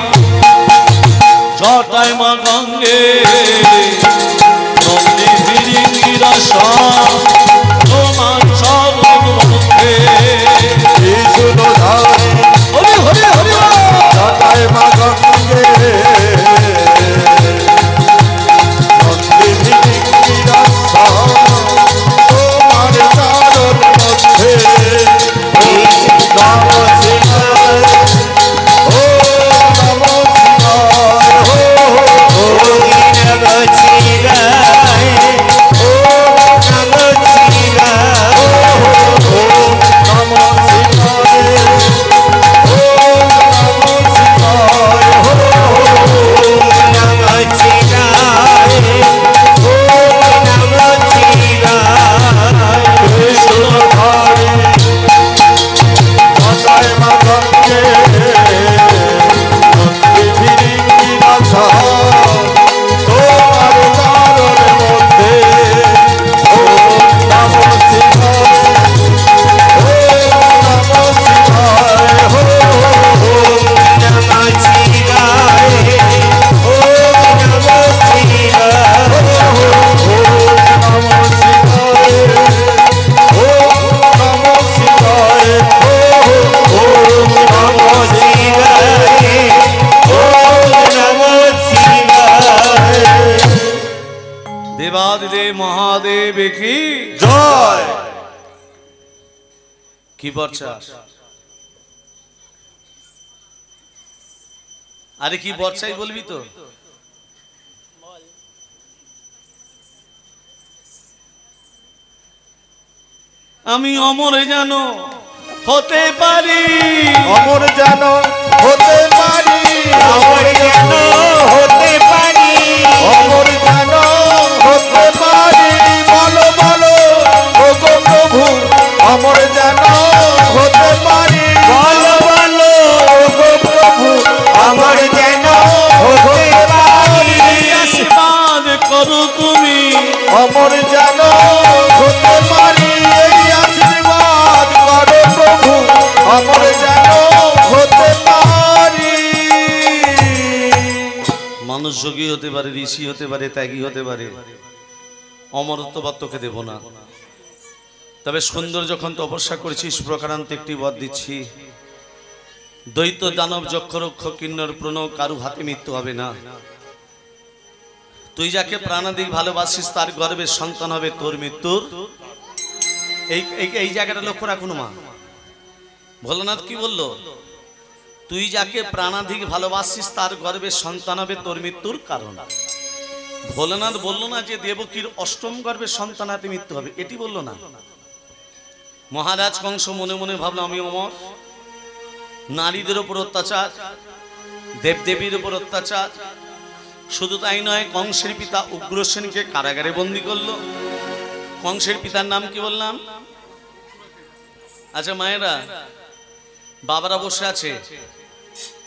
জটায় মা গঙ্গে নন্দী ভিরিঙ্গিরা তোমার চরণ মধ্যে ত্রিশূলধারী হরি হরি হরি জটায় মা গঙ্গে নন্দী ভিরিঙ্গিরা তোমার চরণ মধ্যে देवादिदेव महादेव की জয় কি বর্ষা আরে কি বর্ষাই বলবি তো আমি অমরে জানো হতে পারি অমর যেন হতে পারি অমর যেন হতে পারি অমর যেন হতে পারি বলো বলো ওগো প্রভু অমর যেন হতে পারি বলো বলো ওগো প্রভু অমর যেন হতে পারি আশীর্বাদ করো তুমি অমর যেন হতে পারি এই আশীর্বাদ করো প্রভু পারে, ঋষি হতে পারে, ত্যাগী হতে পারে, অমরত্ববাদ তোকে দেব না। তবে সুন্দর যখন তপস্যা করেছিস, প্রকারান্ত একটি বর দিচ্ছি, দ্বৈত দানব যক্ষ রক্ষ কিন্নর প্রণব কারু হাতে মৃত্যু হবে না। তুই যাকে প্রাণাধিক ভালোবাসিস তার গর্ভের সন্তান হবে তোর মৃত্যুর। এই জায়গাটা লক্ষ্য রাখুন মা। ভোলানাথ কি বলল? তুই যাকে প্রাণাধিক ভালোবাসিস তার গর্ভের সন্তান হবে তোর মৃত্যুর কারণ। ভোলানাথ বলল না যে দেবকীর অষ্টম গর্ভের সন্তান হাতে মৃত্যু হবে, এটি বলল না। মহারাজ কংস মনে মনে ভাবলো আমি অমর, নারীদের উপর অত্যাচার, দেবদেবীর উপর অত্যাচার, শুধু তাই নয় কংসের পিতা উগ্রসেনকে কারাগারে বন্দী করলো। কংসের পিতার নাম কি বললাম? আচ্ছা মায়েরা, বাবারা বসে আছে,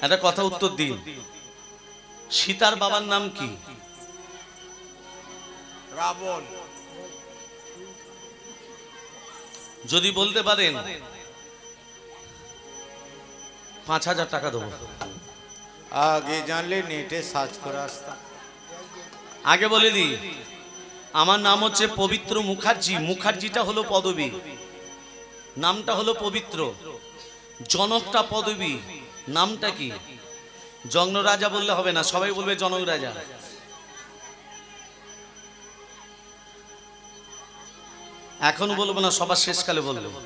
একটা কথা উত্তর দিন। সীতার বাবার নাম কি? রাবণ। যদি বলতে পারেন ৫,০০০ টাকা দেবো। আগে জানলে নেটে সার্চ করে আসতাম। আগে বলে দি, আমার নাম হচ্ছে পবিত্র মুখার্জি। মুখার্জিটা হলো পদবী, নামটা হলো পবিত্র। জনকটা পদবী, নামটা কি? জগ্ন রাজা বললে হবে না, সবাই বলবে জনক রাজা। এখন বলবো না, সবার শেষকালে বলবো।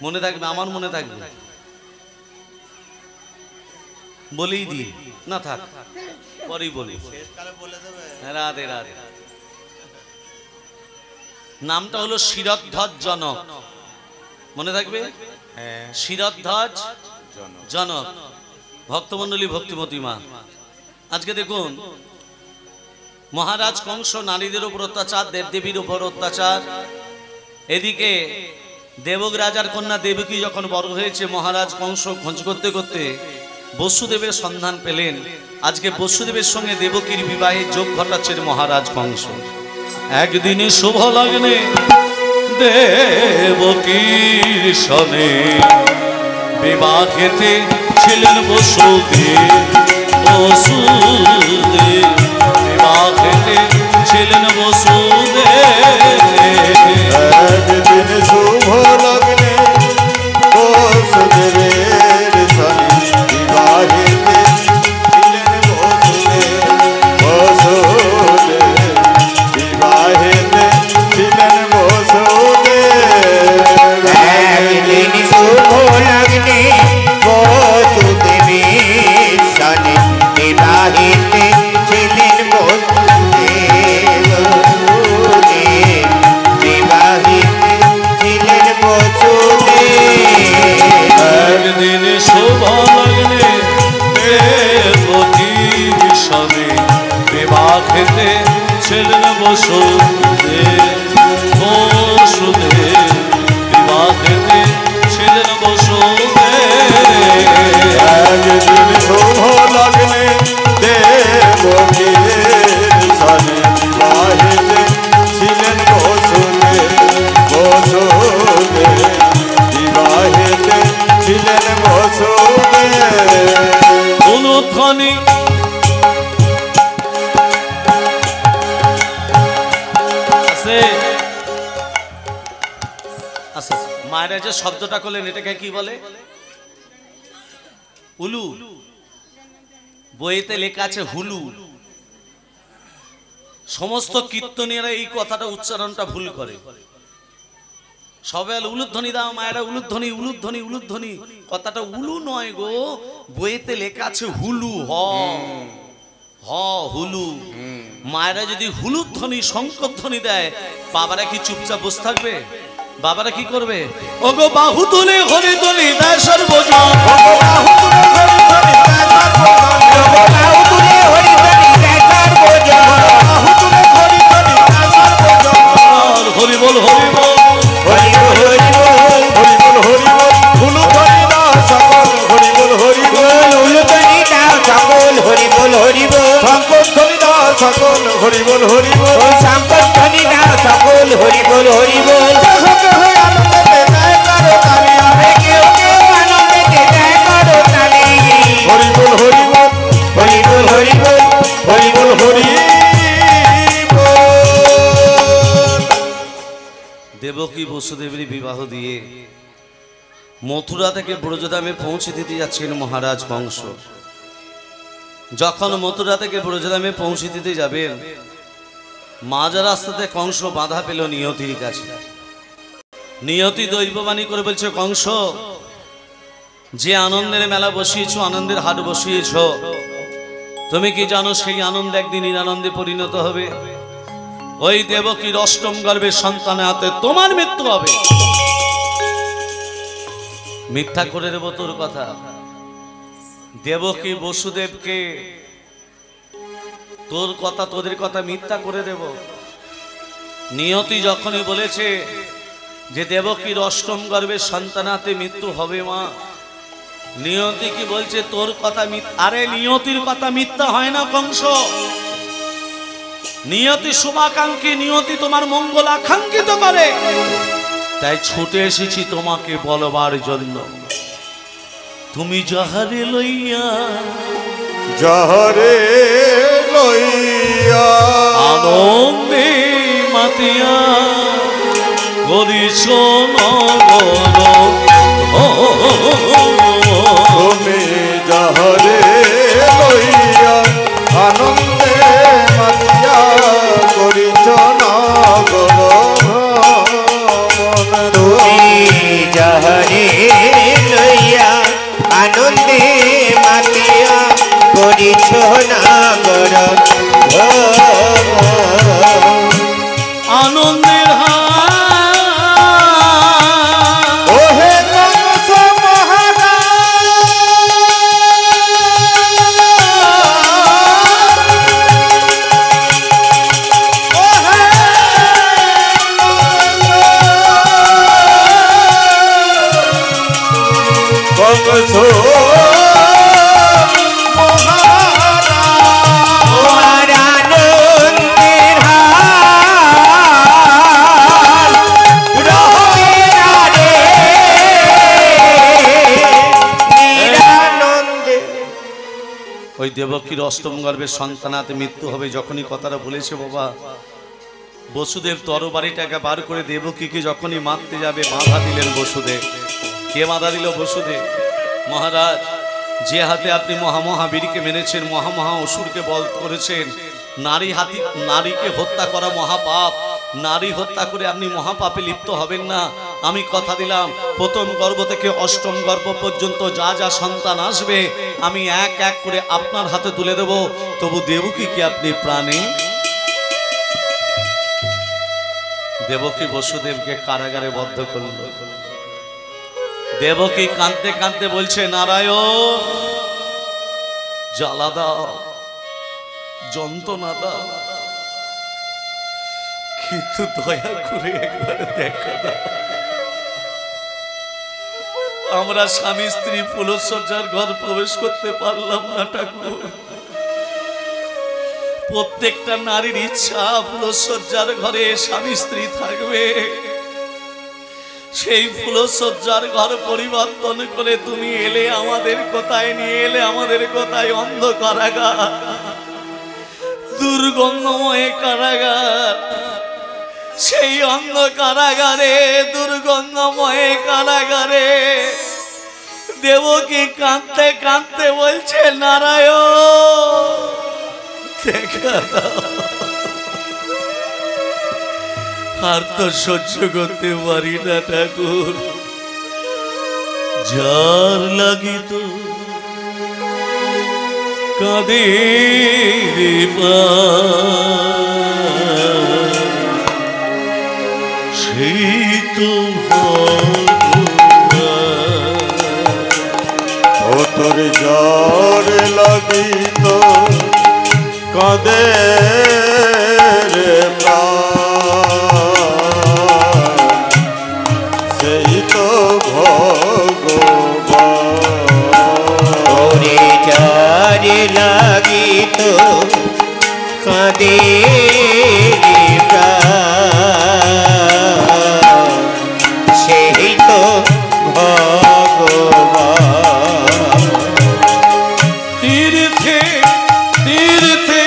মনে থাকবে, আমার মনে থাকবে, বলেই দি না, থাক পরেই বলি। রাধে রাধে। নামটা হলো শিরধ্বজ জনক, মনে থাকবে? শিরধ্বজ জনক। ভক্তমন্ডলী, ভক্তিমতী মা, আজকে দেখুন মহারাজ কংস নারীদের উপর অত্যাচার, দেবদেবীর উপর অত্যাচার। এদিকে দেবক রাজার কন্যা দেবকী যখন বড় হয়েছে, মহারাজ কংস খোঁজ করতে করতে বসুদেবের সন্ধান পেলেন। আজকে বসুদেবের সঙ্গে দেবকীর বিবাহে যোগ ঘটাচ্ছেন মহারাজ কংস। একদিনে শুভ লগ্নে দেবকীর সনে বিবাহেতে ছিলেন বসুদেব। বসুদেব বিবাহেতে ছিলেন বসুদেব। একদিন শুভ লগ্নে বসুদেবের সনে বিবাহেতে ছিলেন বসুদেব। বসুদেব বিবাহেতে ছিলেন বসুদেব। একদিন শুভ লগ্নে বসুদেবের সনে বিবাহেতে ছিলেন বসুদেব। বিবাহেতে ছিলেন বসুদেব। একদিন শুভ লগ্নে দেবকীর সনে বিবাহেতে ছিলেন বসুদেব। বসুদেব বিবাহেতে ছিলেন বসুদেব। একদিন শুভ লগ্নে দেবকীর সনে বিবাহেতে ছিলেন বসুদেব। বসুদেব বিবাহেতে ছিলেন বসুদেব। অনুধ্বনি আছে। আচ্ছা, মায়েরা যে শব্দটা করলেন এটাকে কি বলে? উলু। বইতে লেখা আছে হুলু। সমস্ত কীর্তনীয়রা এই কথাটা উচ্চারণটা ভুল করে। সবাই উলুধ্বনি দাও মায়েরা, উলুধ্বনি উলুধ্বনি উলুধ্বনি। কথাটা উলু নয় গো, বইতে লেখা আছে হুলু। হ হ হুলু। মায়েরা যদি হুলুধ্বনি শঙ্করধ্বনি দেয়, বাবারা কি চুপচাপ বসে থাকবে? বাবারা কি করবে? ওগো বাহু তুলে হরি তুলি দেয় সর্বজন। বাহু তুলে হরি তুলি দেয় সর্বজন। বাহু তুলে হরি তুলি দেয় সর্বজন। বাহু তুলে হরি তুলি দেয় সর্বজন। হরি বল হরি বল হরি বল হরি বল। হরি বল হরি বল। হুলু ধরি না সকল হরি বল হরি বল। উলু ধরি দাও সকল হরি বল হরি বল। শঙ্কর ধরি না সকল হরি বল হরি বল। শঙ্কর ধরি দাও সকল হরি বল হরি বল। আনন্দেতে দেয় কারো তালি। কেউ কেউ আনন্দেতে দেয় করো তালি। হরি বল হরি বল। হরি বল হরি বল। দেবকী বসুদেবের বিবাহ দিয়ে মথুরা থেকে ব্রজধামে পৌঁছে দিতে যাচ্ছেন মহারাজ কংস। যখন মথুরা থেকে ব্রজধামে পৌঁছে দিতে যাবেন, মাঝ রাস্তাতে কংস বাধা পেল নিয়তির কাছে। নিয়তি দৈববাণী করে বলছে, কংস, যে আনন্দের মেলা বসিয়েছ, আনন্দের হাট বসিয়েছ, তুমি কি জানো সেই আনন্দ একদিন নিরানন্দে পরিণত হবে? ওই দেবকীর অষ্টম গর্ভের সন্তানের হাতে তোমার মৃত্যু হবে। মিথ্যা করে দেব তোর কথা। দেবকী বসুদেবকে তোর কথা, তোদের কথা মিথ্যা করে দেব। নিয়তি যখনই বলেছে যে দেবকীর অষ্টম গর্ভের সন্তানের হাতে মৃত্যু হবে মা, নিয়তি কি বলছে তোর কথা মিথ্যা? আরে নিয়তির কথা মিথ্যা হয় না কংস। নিয়তি শুভাকাঙ্ক্ষী, নিয়তি তোমার মঙ্গল আকাঙ্ক্ষিত করে, তাই ছুটে এসেছি তোমাকে বলবার জন্য। তুমি যাহারে লইয়া, যাহারে লইয়া আনন্দে মাতিয়া করিছ নগর, তুমি যাহারে লইয়া আনন্দে মাতিয়া করিছ নগর, তুমি যাহারে লইয়া আনন্দে মাতিয়া করিছ নাগর, আনন্দের ওহে কংস মহারাজ, ওহে কংস তোমার আনন্দের হার রহে না রে নিরানন্দে। ওই দেবকীর অষ্টম গর্ভের সন্তানাতে মৃত্যু হবে যখনই কথাটা বলেছে বাবা, বসুদেব তরবারিটাকে বার করে দেবকীকে যখনই মারতে যাবে বাধা দিলেন বসুদেব। কে বাধা দিল? বসুদেব। মহারাজ, যে হাতে আপনি মহামহাবীরকে মেরেছেন, মহা অসুরকে বধ করেছেন, নারীকে হত্যা করা মহাপাপ, নারী হত্যা করে আপনি মহাপাপে লিপ্ত হবেন না। আমি কথা দিলাম, প্রথম গর্ভ থেকে অষ্টম গর্ভ পর্যন্ত যা যা সন্তান আসবে আমি এক এক করে আপনার হাতে তুলে দেব। তবু দেবকীকে আপনি প্রাণে। দেবকী বসুদেবকে কারাগারে বদ্ধ করল। দেবকী কাঁদতে কাঁদতে বলছে, নারায়ণ জ্বালা দাও, যন্ত্রণা দাও, কিন্তু দয়া করে একবার দেখা দাও। আমরা স্বামী স্ত্রী ফুলসজ্জার ঘর প্রবেশ করতে পারলাম না ঠাকুর। প্রত্যেকটা নারীর ইচ্ছা ফুলসজ্জার ঘরে স্বামী স্ত্রী থাকবে। সেই ফুলসজ্জার ঘর পরিবর্তন করে তুমি এলে আমাদের কোথায়, নিয়ে এলে আমাদের কোথায়? অন্ধ কারাগার, দুর্গন্ধময় কারাগার। সেই অন্ধ কারাগারে, দুর্গন্ধময় কারাগারে দেবকী কাঁদতে কাঁদতে বলছে, নারায়ণ দেখা দাও। আর তো সহ্য করতে পারি না ঠাকুর। যার লাগিত কাঁদে রে প্রাণ, সেই তো ও তোর জ্বর লাগিত কাঁদে রে প্রাণ, সেই তো ভগবান। ওরে যার লাগিত কাঁদে রে প্রাণ, সেই তো ভগবান। তীর্থে তীর্থে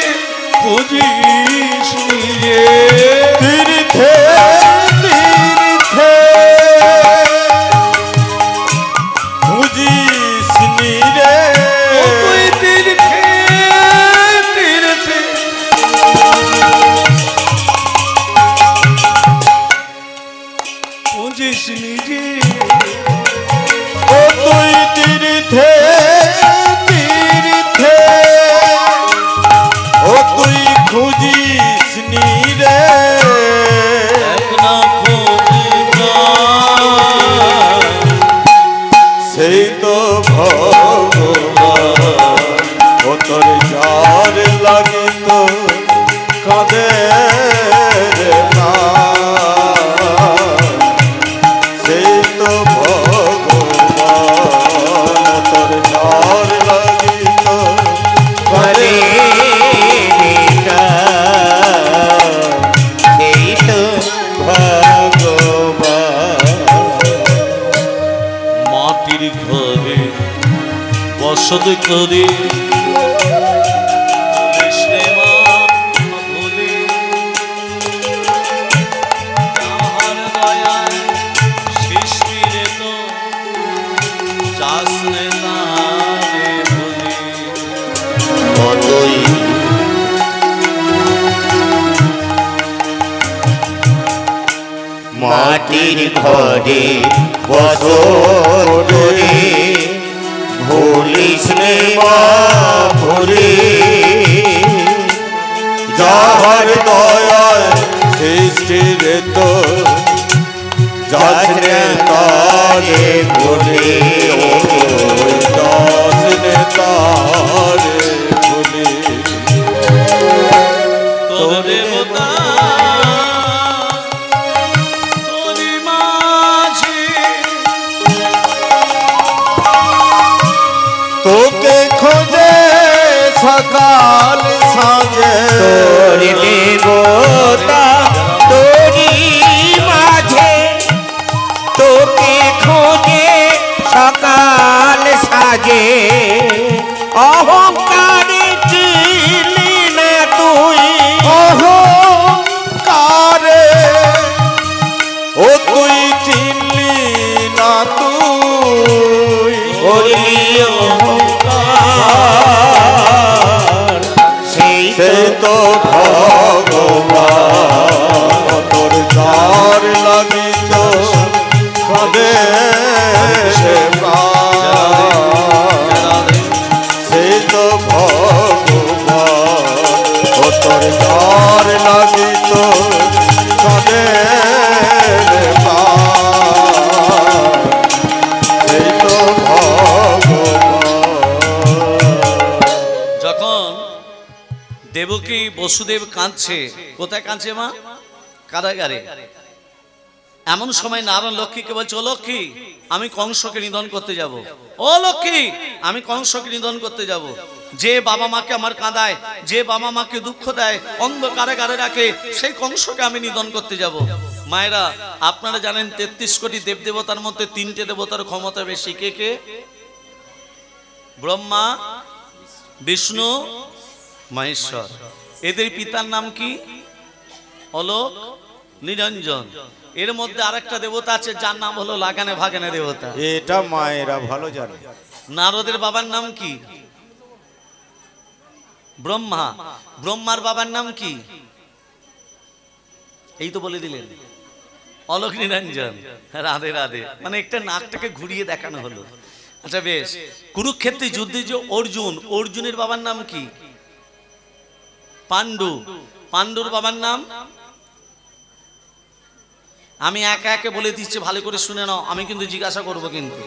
খুঁজি খুঁজিস নিজে ও তুই তীর্থে তীর্থে ও তুই খুঁজিস নি রে না খুঁজি সেই তো ভগবান ও তোর যার লাগিত কাঁদে রে প্রাণ সেই তো ভগবান তোর যার লাগিত করে সেই তো ভগবান মাটির ঘরে বসত করে মাটির ঘরে বসরে ভুলিস নে মা ভুলি যাহার দয়ায় সৃষ্টির তো যাচনে তারে ভুলি ওই যাচনে তারে ভুলি তোর দেবতা তোরি মাঝে তোকে খোঁজে সকাল সাঁঝে তোর দেবতা তোরি মাঝে তোকে খোঁজে সকাল সাজে অহংকারে চিলি না তুই অহংকারে ও তুই চিনলি না তুই করলি অহংকার সেই সে তো ভগবান তোর যার লাগিত কাঁদে সে প্রাণ সে তো ভগবান ও তোর যার লাগিত কাঁদে রে প্রাণ সে তো ভগবান যখন দেবকী বসুদেব কাঁদছে, কোথায় কাঁদছে মা? কারাগারে। এমন সময় নারায়ণ লক্ষ্মীকে বলছে, ও লক্ষ্মী আমি কংসকে নিধন করতে যাব। ও লক্ষ্মী আমি কংসকে নিধন করতে যাব। যে বাবা মাকে আমার কাঁদায়, যে বাবা মাকে দুঃখ দেয়, অন্ধ কারাগারে রাখে, সেই কংসকে আমি নিধন করতে যাব। মায়েরা আপনারা জানেন ৩৩ কোটি দেবদেবতার মধ্যে ৩টে দেবতার ক্ষমতা বেশি। কে কে? ব্রহ্মা, বিষ্ণু, মহেশ্বর। এদের পিতার নাম কি? অলোক, নিরঞ্জন। এর মধ্যে আরেকটা দেবতা আছে যার নাম হলো লাগানে ভাগানে দেবতা। এটা মায়েরা ভালো জানে। নারদের বাবার নাম কি? ব্রহ্মা। ব্রহ্মার বাবার নাম কি? এই তো বলে দিলেন, অলোক নিরঞ্জন। রাধে রাধে, মানে একটা নাকটাকে ঘুরিয়ে দেখানো হলো। আচ্ছা বেশ, কুরুক্ষেত্রে যুদ্ধে যে অর্জুন, অর্জুনের বাবার নাম কি? পাণ্ডু। পাণ্ডুর বাবার নাম? আমি একে একে বলে দিচ্ছি, ভালো করে শুনে নাও, আমি কিন্তু জিজ্ঞাসা করব, কিন্তু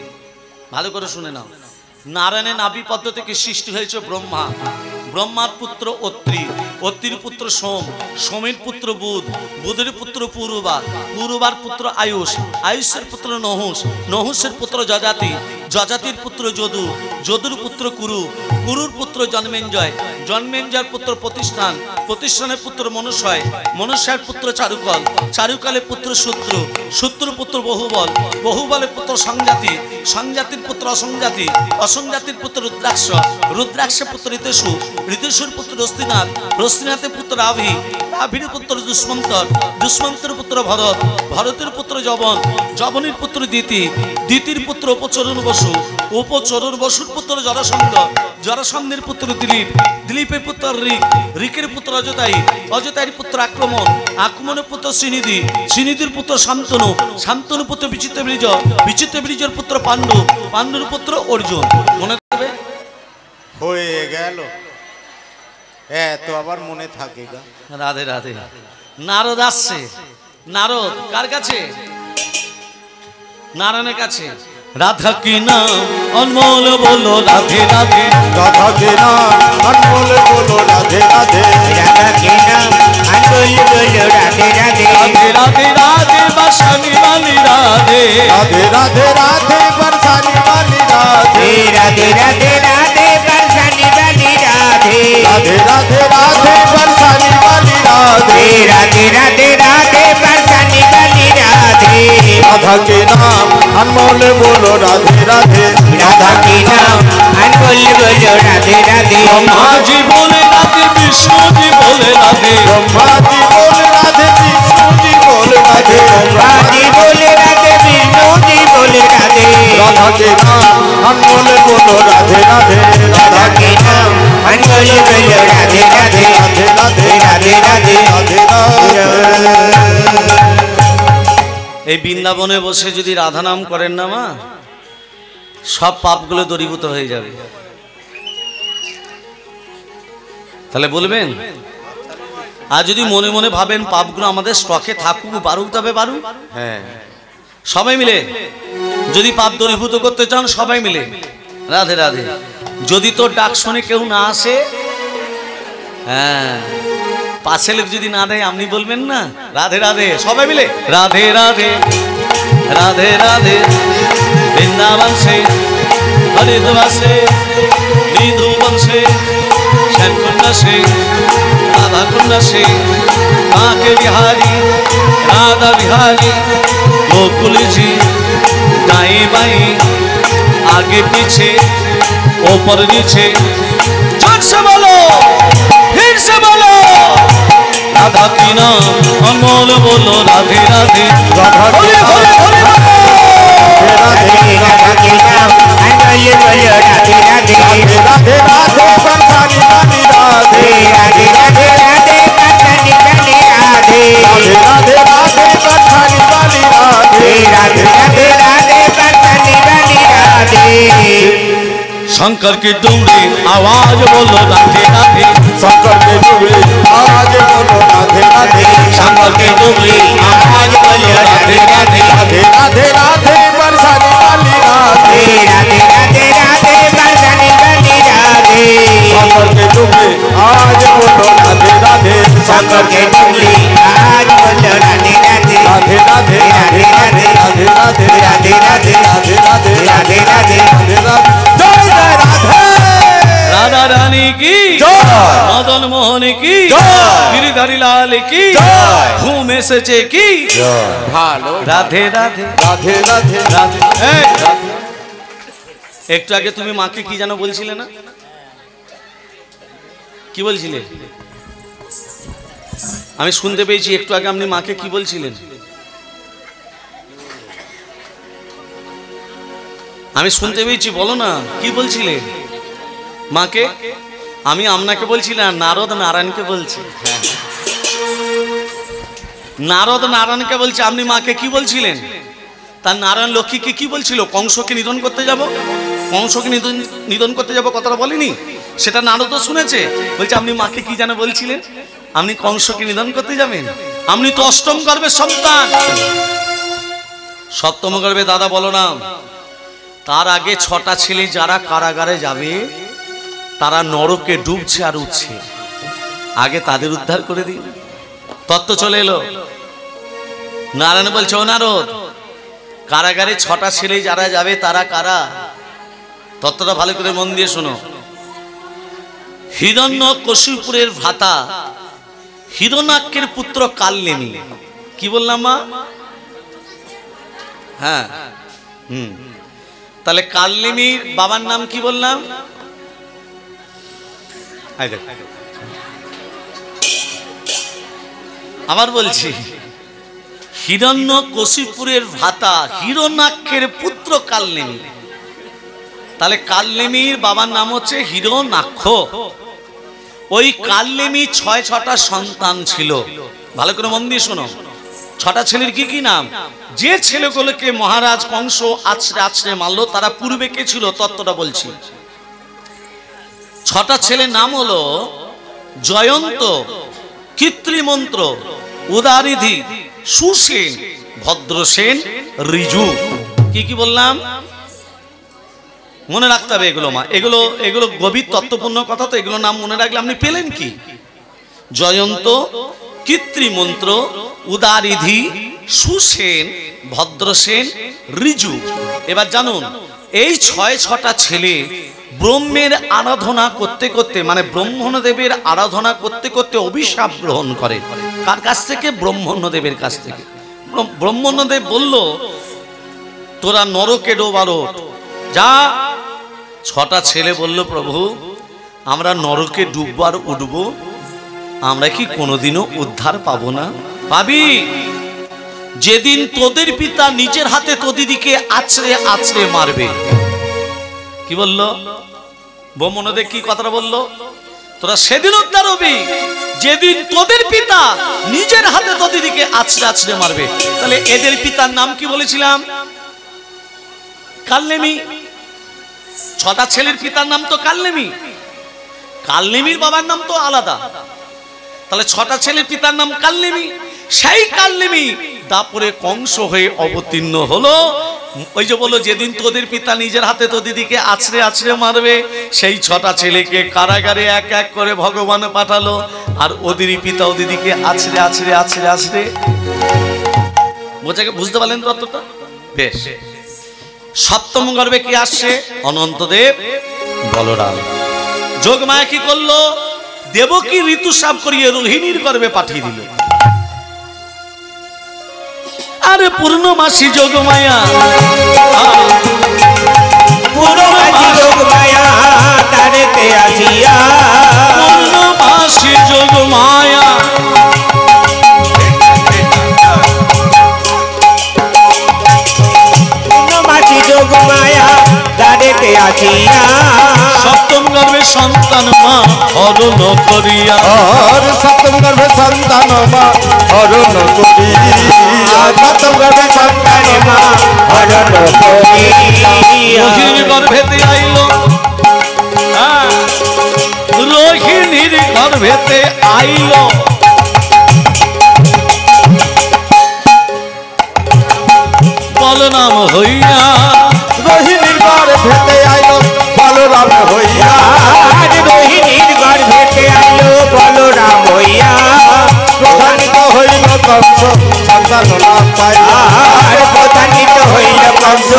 ভালো করে শুনে নাও। নারায়ণের নাভি পদ্ম থেকে সৃষ্টি হয়েছে ব্রহ্মা। ব্রহ্মার পুত্র অত্রি, অত্রির পুত্র সোম, সোমের পুত্র বুধ, বুধের পুত্র পুরুবা, পুরুবার পুত্র আয়ুষ, আয়ুষের পুত্র নহুষ, নহুষের পুত্র যজাতি, যজাতির পুত্র যদু, যদুর পুত্র কুরু, কুরুর পুত্র জন্মেঞ্জয়, জন্মেঞ্জয়ের পুত্র প্রতিষ্ঠান, প্রতিষ্ঠানের পুত্র মনুষ্যয়, মনুষ্যের পুত্র চারুকল, চারুকালের পুত্র সূত্র, সূত্র পুত্র বহুবল, বহুবলের পুত্র সংজাতি, সংজাতির পুত্র অসংজাতি, অসংজাতির পুত্র রুদ্রাক্ষ, রুদ্রাক্ষের পুত্র ঋতেশু, ঋতেশুর পুত্র রস্তিনাথ, রস্তিনাথের পুত্র রাভি, রাভির পুত্র দুষ্মন্তর, দুষ্মন্তের পুত্র ভরত, ভরতের পুত্র জবন, জবনের পুত্র দিতি, দিতির পুত্র উপচরণ বসু, উপচরণ বসুর পুত্র জরাসন্ধ, জরাসন্ধের পুত্র দিলীপ, দিলীপের পুত্র ঋক, ঋকের পুত্র অজতাই, অজতাইয়ের পুত্র আক্রমণ, আক্রমণের পুত্র শ্রীনিধি, শ্রীনিধির পুত্র শান্তনু, শান্তনুর পুত্র বিচিত্র বীর্য, বিচিত্র বীর্যের পুত্র পাণ্ডু, পাণ্ডুর পুত্র অর্জুন। মনে থাকবে? হয়ে গেল, তো আবার মনে থাকে গা। রাধে রাধে। নারদ আসছে। নারদ কার কাছে? নারায়ণের কাছে। রাধা কি নাম অনমোল বলো রাধে রাধে, রাধা के नाम अनमोल बोलो राधे राधे, রাধা কে নাম আনমোল বলো রাধে রাধে, রাধে রাধে রাধে বাসানি বালি রাধে, राधे राधे राधे बरसाने वाली राधे, রাধে রাধে রাধে বরসানি বালি রাধে, राधे राधे राधे बरसाने वाली राधे, রাধে রাধে রাধে বরসানি বালি রাধে, राधा के नाम अनमोल बोलो राधे राधे, রাধা কে নাম আনমোল বলো রাধে রাধে, ब्रह्मा जी बोले राधे, विष्णु जी बोले राधे, ब्रह्मा जी बोल राधे, विष्णु जी बोल राधे, রাধে বলে রাধে, বিষ্ণু জি বলে রাধে, राधा के नाम अनमोल बोलो राधे राधे, রাধা কে নাম আনমোল বলো রাধে রাধে, राधे राधे রাধে রাধে राधे राधे। এই বৃন্দাবনে বসে যদি রাধা নাম করেন না মা, সব পাপগুলো দূরীভূত হয়ে যাবে। তাহলে বলবেন? আর যদি মনে মনে ভাবেন পাপগুলো আমাদের স্টকে থাকুক, বাড়ুক, তবে বাড়ুক। হ্যাঁ, সবাই মিলে যদি পাপ দূরীভূত করতে চান, সবাই মিলে রাধে রাধে। যদি তোর ডাক শুনে কেউ না আসে, হ্যাঁ, পাশে লোক যদি না দেয়, আপনি বলবেন না রাধে রাধে, সবাই মিলে রাধে রাধে রাধে রাধে। বৃন্দাবন সে হরিদ্বার সে মৃদুবন সে শ্যামকুণ্ড সে राधा कुंड से आके बिहारी राधा बिहारी गोकुल जी, दाएं बाएं आगे पीछे ऊपर नीचे, जोर से बोलो, फिर से बोलो, राधा की नाम अनमोल बोलो राधे राधे, राधा की होले होले होले রাধে রাধা কে নাম আনমোল বলো রাধে রাধে, राधे राधे राधे बरसाने वाली राधे, রাধে রাধে রাধে বরসানি বালি রাধে, राधे राधे राधे बरसाने वाली राधे, রাধে রাধে রাধে বরসানি বালি রাধे, शंकर की डुमरी आवाज बोलो राधे राधे, शंकर के डुबरे आज बोलो राधे राधे, शंकर की डुमरी आवाज बोलो राधे राधे, राधे राधे राधे बरसाने वाली राधे, রাধে রাধे রাধে বরসানি বালি রাধে, शंकर के डुबरे आज बोलो राधे राधे, শঙ্কর কে ডুবলি আজ বলো রাধে রাধে, राधे राधे राधे राधे राधे राधे রাধে রাধে राधे राधे রাধে राधे राधे राधे जय जय राधे राधा रानी की जय, मदन मोहन की जय, गिरिधारी लाल की जय, घूमे सचे की ভালো রাধে রাধে রাধে রাধে রাধে। এই, একটু আগে তুমি মাকে কি যেন বলছিলে না? কি বলছিলে? আমি শুনতে পেয়েছি একটু আগে আপনি মাকে কি বলছিলেন? আমি শুনতে পেয়েছি, বলো না কি বলছিলে মাকে? আমি আপনাকে বলছি না, নারদ নারায়ণকে বলছি। নারদ নারায়ণকে বলছে, আপনি মাকে কি বলছিলেন? তার নারায়ণ লক্ষ্মীকে কি বলছিল? কংসকে নিধন করতে যাব, কংসকে নিধন করতে যাব, কথাটা বলিনি? সেটা নারদ শুনেছে, বলছে আপনি মাকে কি যেন বলছিলেন? আপনি কংসকে নিধন করতে যাবেন? আপনি তো অষ্টম গর্ভের সন্তান। সপ্তম গর্ভে দাদা বলো না, তার আগে 6টা ছেলে যারা কারাগারে যাবে, তারা নরকে ডুবছে আর উঠছে, আগে তাদের উদ্ধার করে দিন। তত্ত্ব চলে এলো। নারায়ণ বলছে, ও নারদ, কারাগারে 6টা ছেলে যারা যাবে তারা কারা? তত্ত্বটা ভালো করে মন দিয়ে শোনো। হিরণ্যকশিপুরের ভ্রাতা হিরণ্যাক্ষের পুত্র কালনেমি। কি বললাম মা? হ্যাঁ, তাহলে কালনেমির বাবার নাম কি বললাম? আবার বলছি, হিরণ্যকশিপুরের ভ্রাতা হিরণ্যাক্ষের পুত্র কালনেমী। তাহলে কালনেমীর বাবার নাম হচ্ছে হিরণ্যাক্ষ। ওই কালনেমী 6টা সন্তান ছিল। ভালো করে মন দিয়ে শোনো, 6টা ছেলের কি কি নাম? যে ছেলেগুলোকে মহারাজ কংস আছড়ে আছড়ে মারলো তারা পূর্বে কে ছিল তত্ত্বটা বলছি। 6টা ছেলের নাম হলো জয়ন্ত, কৃত্রিমন্ত্র, উদারিধি, সুসেন, ভদ্রসেন, ঋজু। কি কি বললাম? মনে রাখতে হবে এগুলো মা, এগুলো গভীর তত্ত্বপূর্ণ কথা, তো এগুলো নাম মনে রাখলে আপনি পেলেন কি? জয়ন্ত, কৃত্রিমন্ত্র, উদারিধি, সুসেন, ভদ্রসেন, ঋজু। এবার জানুন, এই 6টা ছেলে ব্রহ্মের আরাধনা করতে করতে, মানে ব্রহ্মণ্যদেবের আরাধনা করতে করতে অভিশাপ গ্রহণ করে। কার কাছ থেকে? ব্রহ্মণ্যদেবের কাছ থেকে। ব্রহ্মণ্যদেব বলল, তোরা নরকে ডোবারো যা। 6টা ছেলে বলল, প্রভু আমরা নরকে ডুববার উঠবো, আমরা কি কোনোদিনও উদ্ধার পাবো না? পাবি যেদিন তোদের পিতা নিজের হাতে তোদিদিকে আছড়ে আছড়ে মারবে। কি বলল ব্রহ্মণ্যদেব? কি কথাটা বললো? তোরা সেদিন উদ্ধার হবি যেদিন তোদের পিতা নিজের হাতে তোদিদিকে আছড়ে আছড়ে মারবে। তাহলে এদের পিতার নাম কি বলেছিলাম? কালনেমী। 6টা ছেলের পিতার নাম তো কালনেমী, কালনেমীর বাবার নাম তো আলাদা। তাহলে 6টা ছেলের পিতার নাম কালনেমী। সেই কালনেমী দাপরে কংস হয়ে অবতীর্ণ হলো। ওই যে বললো, যেদিন তোদের পিতা নিজের হাতে তোদিদিকে আছড়ে আছড়ে মারবে, সেই 6টা ছেলেকে কারাগারে এক এক করে ভগবান পাঠালো। আর ওদেরই পিতা ওদিদিকে আছড়ে আছড়ে আছড়ে আছড়ে, বুঝতে পারলেন ততটা? বেশ। 7ম গর্ভে কি আসছে? অনন্তদেব, বলরাম। যোগমায়া কি করলো? দেবকী ঋতুস্রাব করিয়ে রোহিণীর গর্ভে পাঠিয়ে দিল। আরে পূর্ণমাসী যোগমায়া, পূর্ণমাসী যোগমায়া তারেতে আসিয়া, পূর্ণমাসী যোগমায়া পূর্ণমাসী যোগমায়া তারেতে আসিয়া, 7ম গর্ভে সন্তান মা হরণ করিয়া। 7ম গর্ভে সন্তান মা হরণ করিয়া, 7ম গর্ভে সন্তান মা হরণ করিয়া, রোহিণীর গর্ভেতে আইল, রোহিণীর গর্ভেতে আইল। বলরাম হইয়া, রোহিণীর গর্ভেতে আইল বলরাম হইয়া, রোহিণীর গর্ভেতে আইলো বলরাম হইয়া, প্রধানিত হইল কংস সন্তান না পাইয়া, প্রধানিত হইল কংস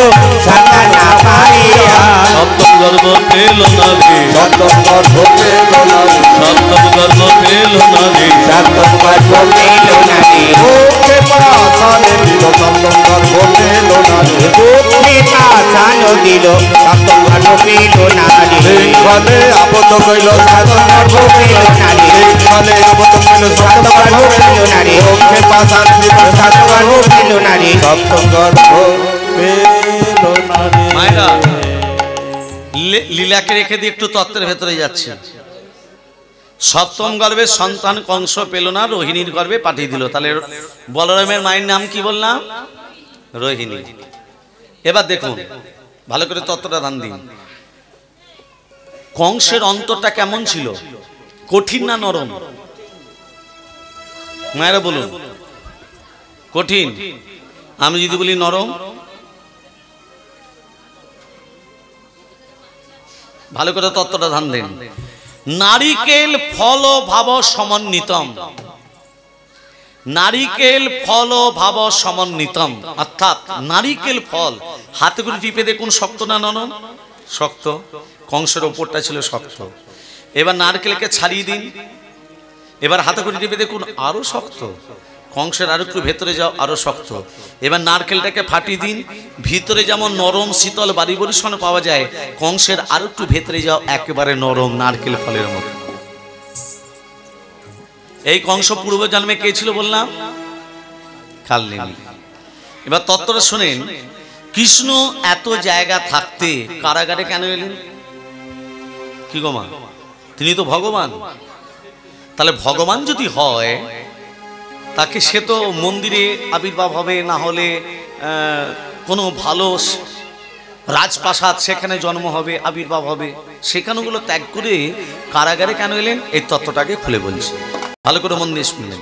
সন্তান না পাইয়া, 7ম গর্ভ পেল না রে, 7ম গর্ভ পেল না রে, 7ম গর্ভ পেল না রে, 7ম গর্ভ পেল না রে, ওকে পাছানে দিল 7ম গর্ভ পেল না রে, ওকে পাছানো দিল 7ম গর্ভ পেল না রে, ফলে আবদ্ধ কইল 7ম গর্ভ পেল না রে, ফলে আবদ্ধ কইল 7ম গর্ভ পেল না রে, ওকে পাছান দিল 7ম গর্ভ পেল না রে, 7ম গর্ভ পেল না রে। মায়েরা লীলাকে রেখে দিয়ে একটু তত্ত্বের ভেতরে যাচ্ছে। 7ম গর্ভে সন্তান কংস পেল না, রোহিণীর গর্ভে পাঠিয়ে দিল। তাহলে বলরামের মায়ের নাম কি বললাম? রোহিণী। এবার দেখুন ভালো করে তত্ত্বটা ধ্যান দিন। কংসের অন্তরটা কেমন ছিল? কঠিন না নরম? মায়েরা বলুন। কঠিন। আমি যদি বলি নরম? ভালো করে তত্ত্বটা ধ্যান দেন। নারিকেল ফল ভাব সমন্বিতম, নারিকেল ফল ভাব সমন্বিতম, অর্থাৎ নারিকেল ফল হাতে করে টিপে দেখুন শক্ত না নরম? শক্ত। কংসের ওপরটা ছিল শক্ত। এবার নারকেলকে ছাড়িয়ে দিন, এবার হাতে করে টিপে দেখুন আরো শক্ত। কংসের আরো একটু ভেতরে যাও, আরো শক্ত। এবার নারকেলটাকে ফাটিয়ে দিন, ভিতরে যেমন নরম শীতল বাড়ি বরিশন পাওয়া যায়, কংসের আরো একটু ভেতরে যাও, একেবারে নরম নারকেল ফলের মতো। এই কংস পূর্ব জন্মে কে ছিল বললাম? কালনেমি। এবার তত্ত্বটা শোনেন, কৃষ্ণ এত জায়গা থাকতে কারাগারে কেন এলেন? কি গো মা, তিনি তো ভগবান। তাহলে ভগবান যদি হয়, তাকে সে তো মন্দিরে আবির্ভাব হবে, না হলে কোনো ভালো রাজপ্রাসাদ সেখানে জন্ম হবে, আবির্ভাব হবে। সেখানেগুলো ত্যাগ করে কারাগারে কেন এলেন? এই তত্ত্বটাকে খুলে বলছি, ভালো করে মন দিয়ে শুনলেন।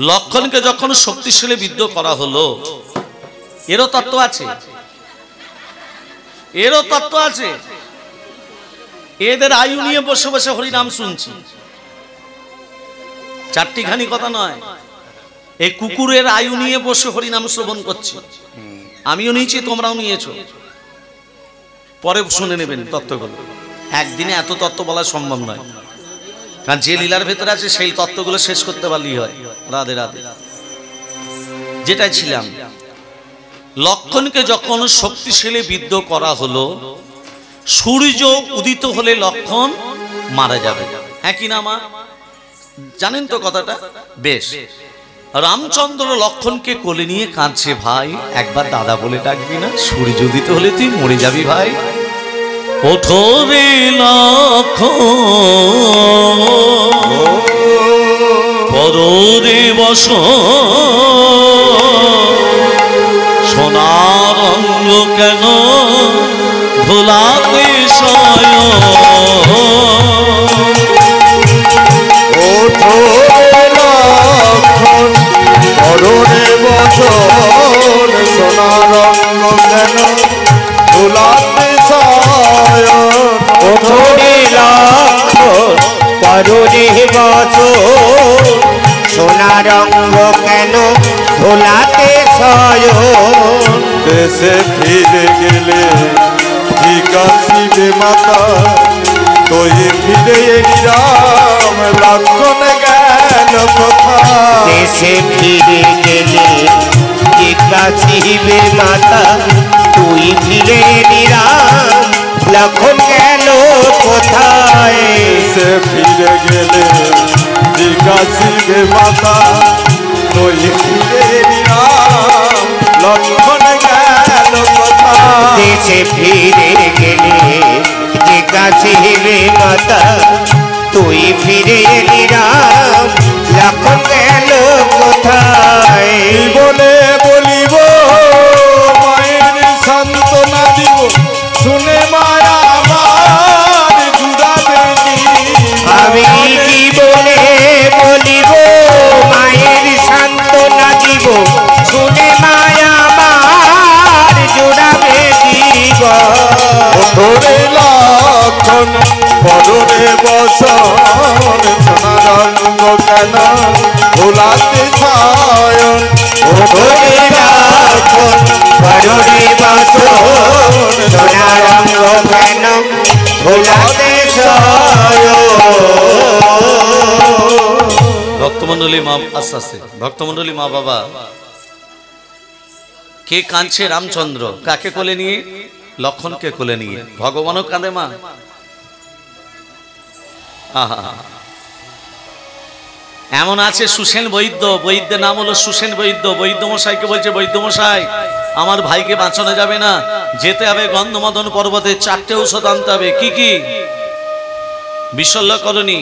লক্ষণকে যখন শক্তিশালী বিদ্রোহ করা হলো, এরও তত্ত্ব আছে, এরও তত্ত্ব আছে। এদের আয়ু নিয়ে বসে বসে হরিনাম শুনছি, চারটিখানি কথা নয়। এই কুকুরের আয়ু নিয়ে বসে হরিনাম শ্রবণ করছি, আমিও নিয়েছি, তোমরাও নিয়েছো। পরে শুনে নেবেন তত্ত্বগুলো। একদিনে এত তত্ত্ব বলা সম্ভব নয়, কারণ যে লীলার ভেতরে আছে সেই তত্ত্বগুলো শেষ করতে পারলেই হয়। রাধে রাধে। যেটা ছিলাম, লক্ষণকে যখন শক্তিশালী বিদ্রোহ করা হলো, সূর্য উদিত হলে লক্ষণ মারা যাবে, একই না মা? জানেন তো কথাটা? বেশ। রামচন্দ্র লক্ষণকে কোলে নিয়ে কাঁদছে, ভাই একবার দাদা বলে ডাকবি না? সূর্য উদিত হলে তুই মরে যাবি ভাই। ওঠো রে লক্ষণ, পরে বস, সোনার অঙ্গ কেন ভোলাতে শয়। ওঠো লক্ষণ, পরনে বছর, সোনার অঙ্গ কেন ভোলাতে শয়ন। ওঠো রে লক্ষণ, পরনে বছর, সোনার অঙ্গ কেন ভোলাতে শয়ন। দেশে ফিরে গেলে জিজ্ঞাসিবে মাতা, তুই ফিরে রাম লক্ষণ গেল কোথায়? দেশে ফিরে গেলে জিজ্ঞাসিবে মাতা, তুই ফিরে রাম লক্ষণ গেল কোথায়? দেশে ফিরে গেলে জিজ্ঞাসিবে মাতা, তুই ফিরে রাম লক্ষণ গেল কোথায়? দেশে ফিরে গেলে জিজ্ঞাসিবে মাতা, তুই ফিরে রাম লক্ষণ গেল কোথায়? বলে বলিব মায়ের সান্ত্বনা দিব, শুনে মায়া আমার জুড়াবে আমি কি বলে বলিব মায়ের সান্ত্বনা দিব, শুনে মায়া আমার জোড়াবে দিব। ধরে লক্ষণ, পরনে বসন, সোনার অঙ্গ কেন ভোলাতে শয়ন। ধরে লক্ষণ, পরনে বসন, সোনার অঙ্গ কেন ভোলাতে শয়ন। ভক্তমন্ডলী মা, আস্তে আস্তে ভক্তমন্ডলী মা বাবা, কে কাঁদছে? রামচন্দ্র। কাকে কোলে নিয়ে? লক্ষণকে কোলে নিয়ে। ভগবানও কাঁদে মা। আহা, এমন আছে সুসেন বৈদ্য, বৈদ্যের নাম হলো সুসেন বৈদ্য। বৈদ্য মশাইকে বলছে, বৈদ্য মশাই আমার ভাইকে বাঁচানো যাবে না, যেতে হবে গন্ধমাদন পর্বতে, 4টে ঔষধ আনতে হবে। কি কি? বিশল্যকরণী।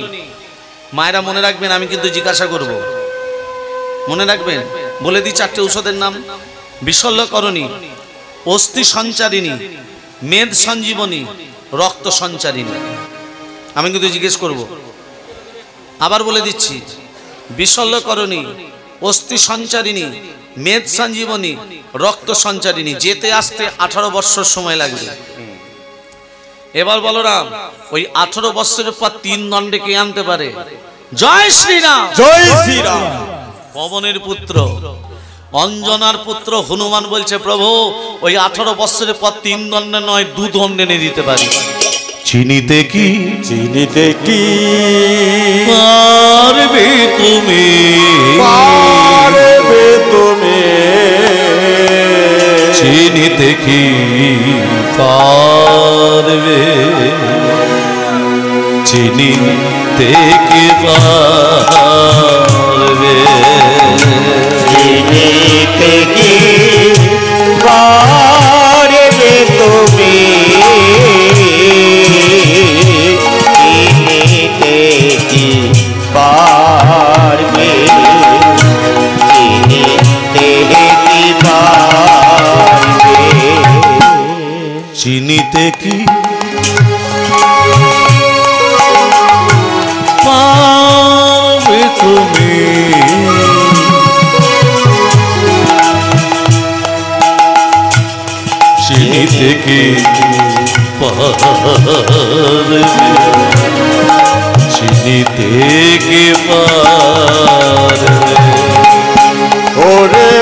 মায়েরা মনে রাখবেন, আমি কিন্তু জিজ্ঞাসা করব, মনে রাখবেন। বলে দিই 4টে ঔষধের নাম। বিশল্যকরণী, অস্থি সঞ্চারিণী, মেদ সঞ্জীবনী, রক্ত সঞ্চারিণী। আমি কিন্তু জিজ্ঞেস করব, আবার বলে দিচ্ছি। বিশল্যকরণী, অস্থি সঞ্চারিণী, মেদ সঞ্জীবনী, রক্ত সঞ্চারিণী। যেতে আসতে 18 বৎসর সময় লাগবে। এবার বলরাম, ওই 18 বৎসরের পর 3 দণ্ডে কে আনতে পারে? জয় শ্রীরাম, জয় শ্রীরাম। পবনের পুত্র, অঞ্জনার পুত্র হনুমান বলছে, প্রভু ওই 18 বৎসরের পর 3 দণ্ডে নয় 2 দণ্ডে এনে দিতে পারি। চিনিতে কি, চিনিতে কি পারবে তুমি, পারবে তুমি, চিনিতে কি পারবে, চিনিতে কি পারবে চিনিতে কি পারবে তুমি চিনিতে কি পারবে চিনিতে কি পারবে চিনিতে কি পারবে তুমি চিনিতে কি পারবে চিনিতে কি পারবে ওরে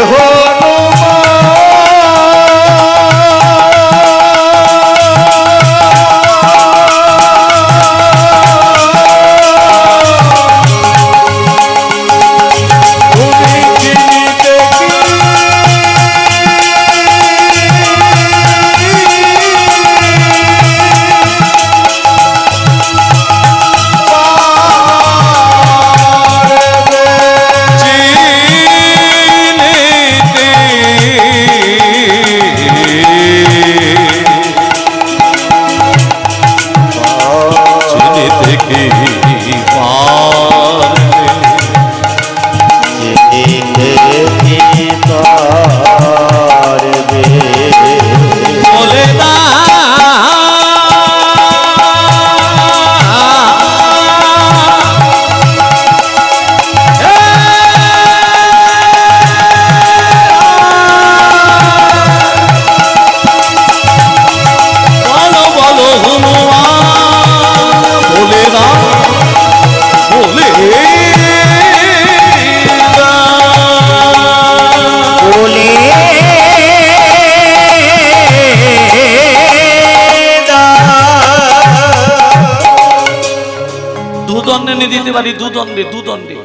দিতে পারি দুদণ্ডে দুদণ্ডে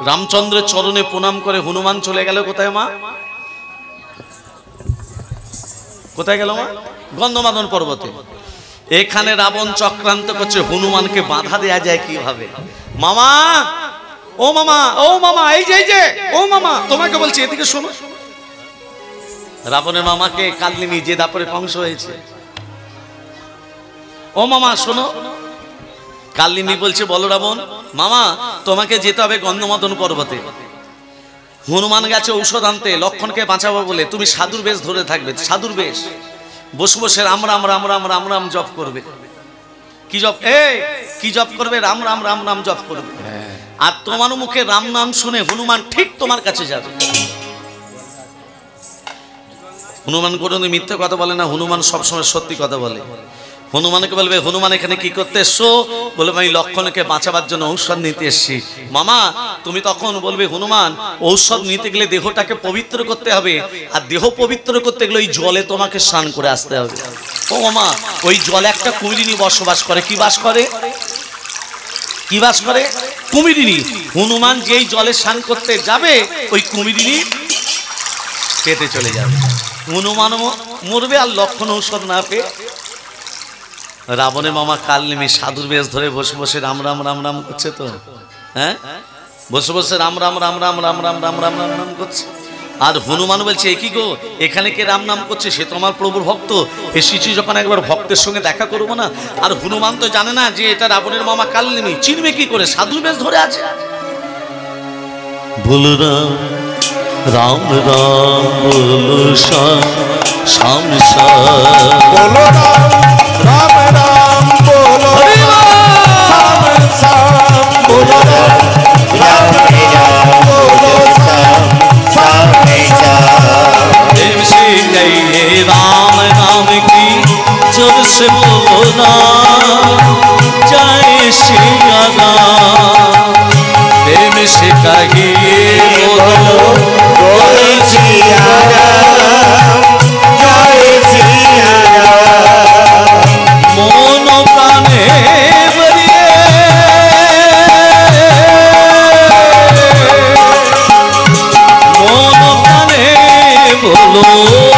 রামচন্দ্রের চরণে প্রণাম করে হনুমান চলে গেল কোথায় মা কোথায় গেল মা গন্ধমাদন পর্বতে এখানে রাবণ চক্রান্ত করছে হনুমানকে বাধা দেয়া যায় কিভাবে মামা ও মামা ও মামা এই যে ও মামা তোমাকে বলছি এদিকে শোনো রাবণের মামাকে কালনিনি যে দাপরে ধ্বংস হয়েছে ও মামা শোনো কালিনী বলছে বলো রাবণ মামা তোমাকে যেতে হবে গন্ধমাদন পর্বতে হনুমান গেছে ঔষধ আনতে লক্ষণকে বাঁচাবো বলে তুমি সাধুর বেশ ধরে থাকবে সাধুর বেশ বসে বসে রাম রাম রাম রাম রাম রাম জপ করবে কি জপ কি জপ করবে রাম রাম রাম রাম জপ করবে আর তোমার মুখে রাম নাম শুনে হনুমান ঠিক তোমার কাছে যাবে হনুমান কোনোদিন মিথ্যে কথা বলে না হনুমান সবসময় সত্যি কথা বলে হনুমানকে বলবে হনুমান এখানে কি করতে এসছো বলবে আমি লক্ষণকে বাঁচাবার জন্য ঔষধ নিতে এসেছি মামা তুমি তখন বলবে হনুমান ঔষধ নিতে গেলে দেহটাকে পবিত্র করতে হবে আর দেহ পবিত্র করতে গেলে ওই জলে তোমাকে স্নান করে আসতে হবে ও মামা ওই জলে একটা কুমিরিনী বসবাস করে কি বাস করে কি বাস করে কুমিরিনী হনুমান যেই জলে স্নান করতে যাবে ওই কুমিরিনী পেটে চলে যাবে হনুমান মরবে আর লক্ষণ ঔষধ না পেয়ে রাবণের মামা কালনেমি সাধুর বেশ ধরে বসে বসে রাম রাম রাম রাম করছে তো হ্যাঁ বসে বসে রাম রাম রাম রাম রাম রাম রাম রাম রাম রাম করছে আর হনুমান বলছে একই গো এখানে কে রাম নাম করছে সে তো আমার প্রভুর ভক্ত এসেছি যখন একবার ভক্তের সঙ্গে দেখা করবো না আর হনুমান তো জানে না যে এটা রাবণের মামা কালনেমি চিনবে কি করে সাধুর বেশ ধরে আছে বল রাম রাম রাম বলো শ্যাম শ্যাম বলো রাম রাম বলো শ্যাম শ্যাম বলো রাম রাম বলো শ্যাম শ্যাম देव से कहिए राम राम की जोर से बोलो राम जय श्री राम देव से कहिए बोलो जय श्री राम जय श्री राम मोन प्राणे बरिए मोन प्राणे बोलो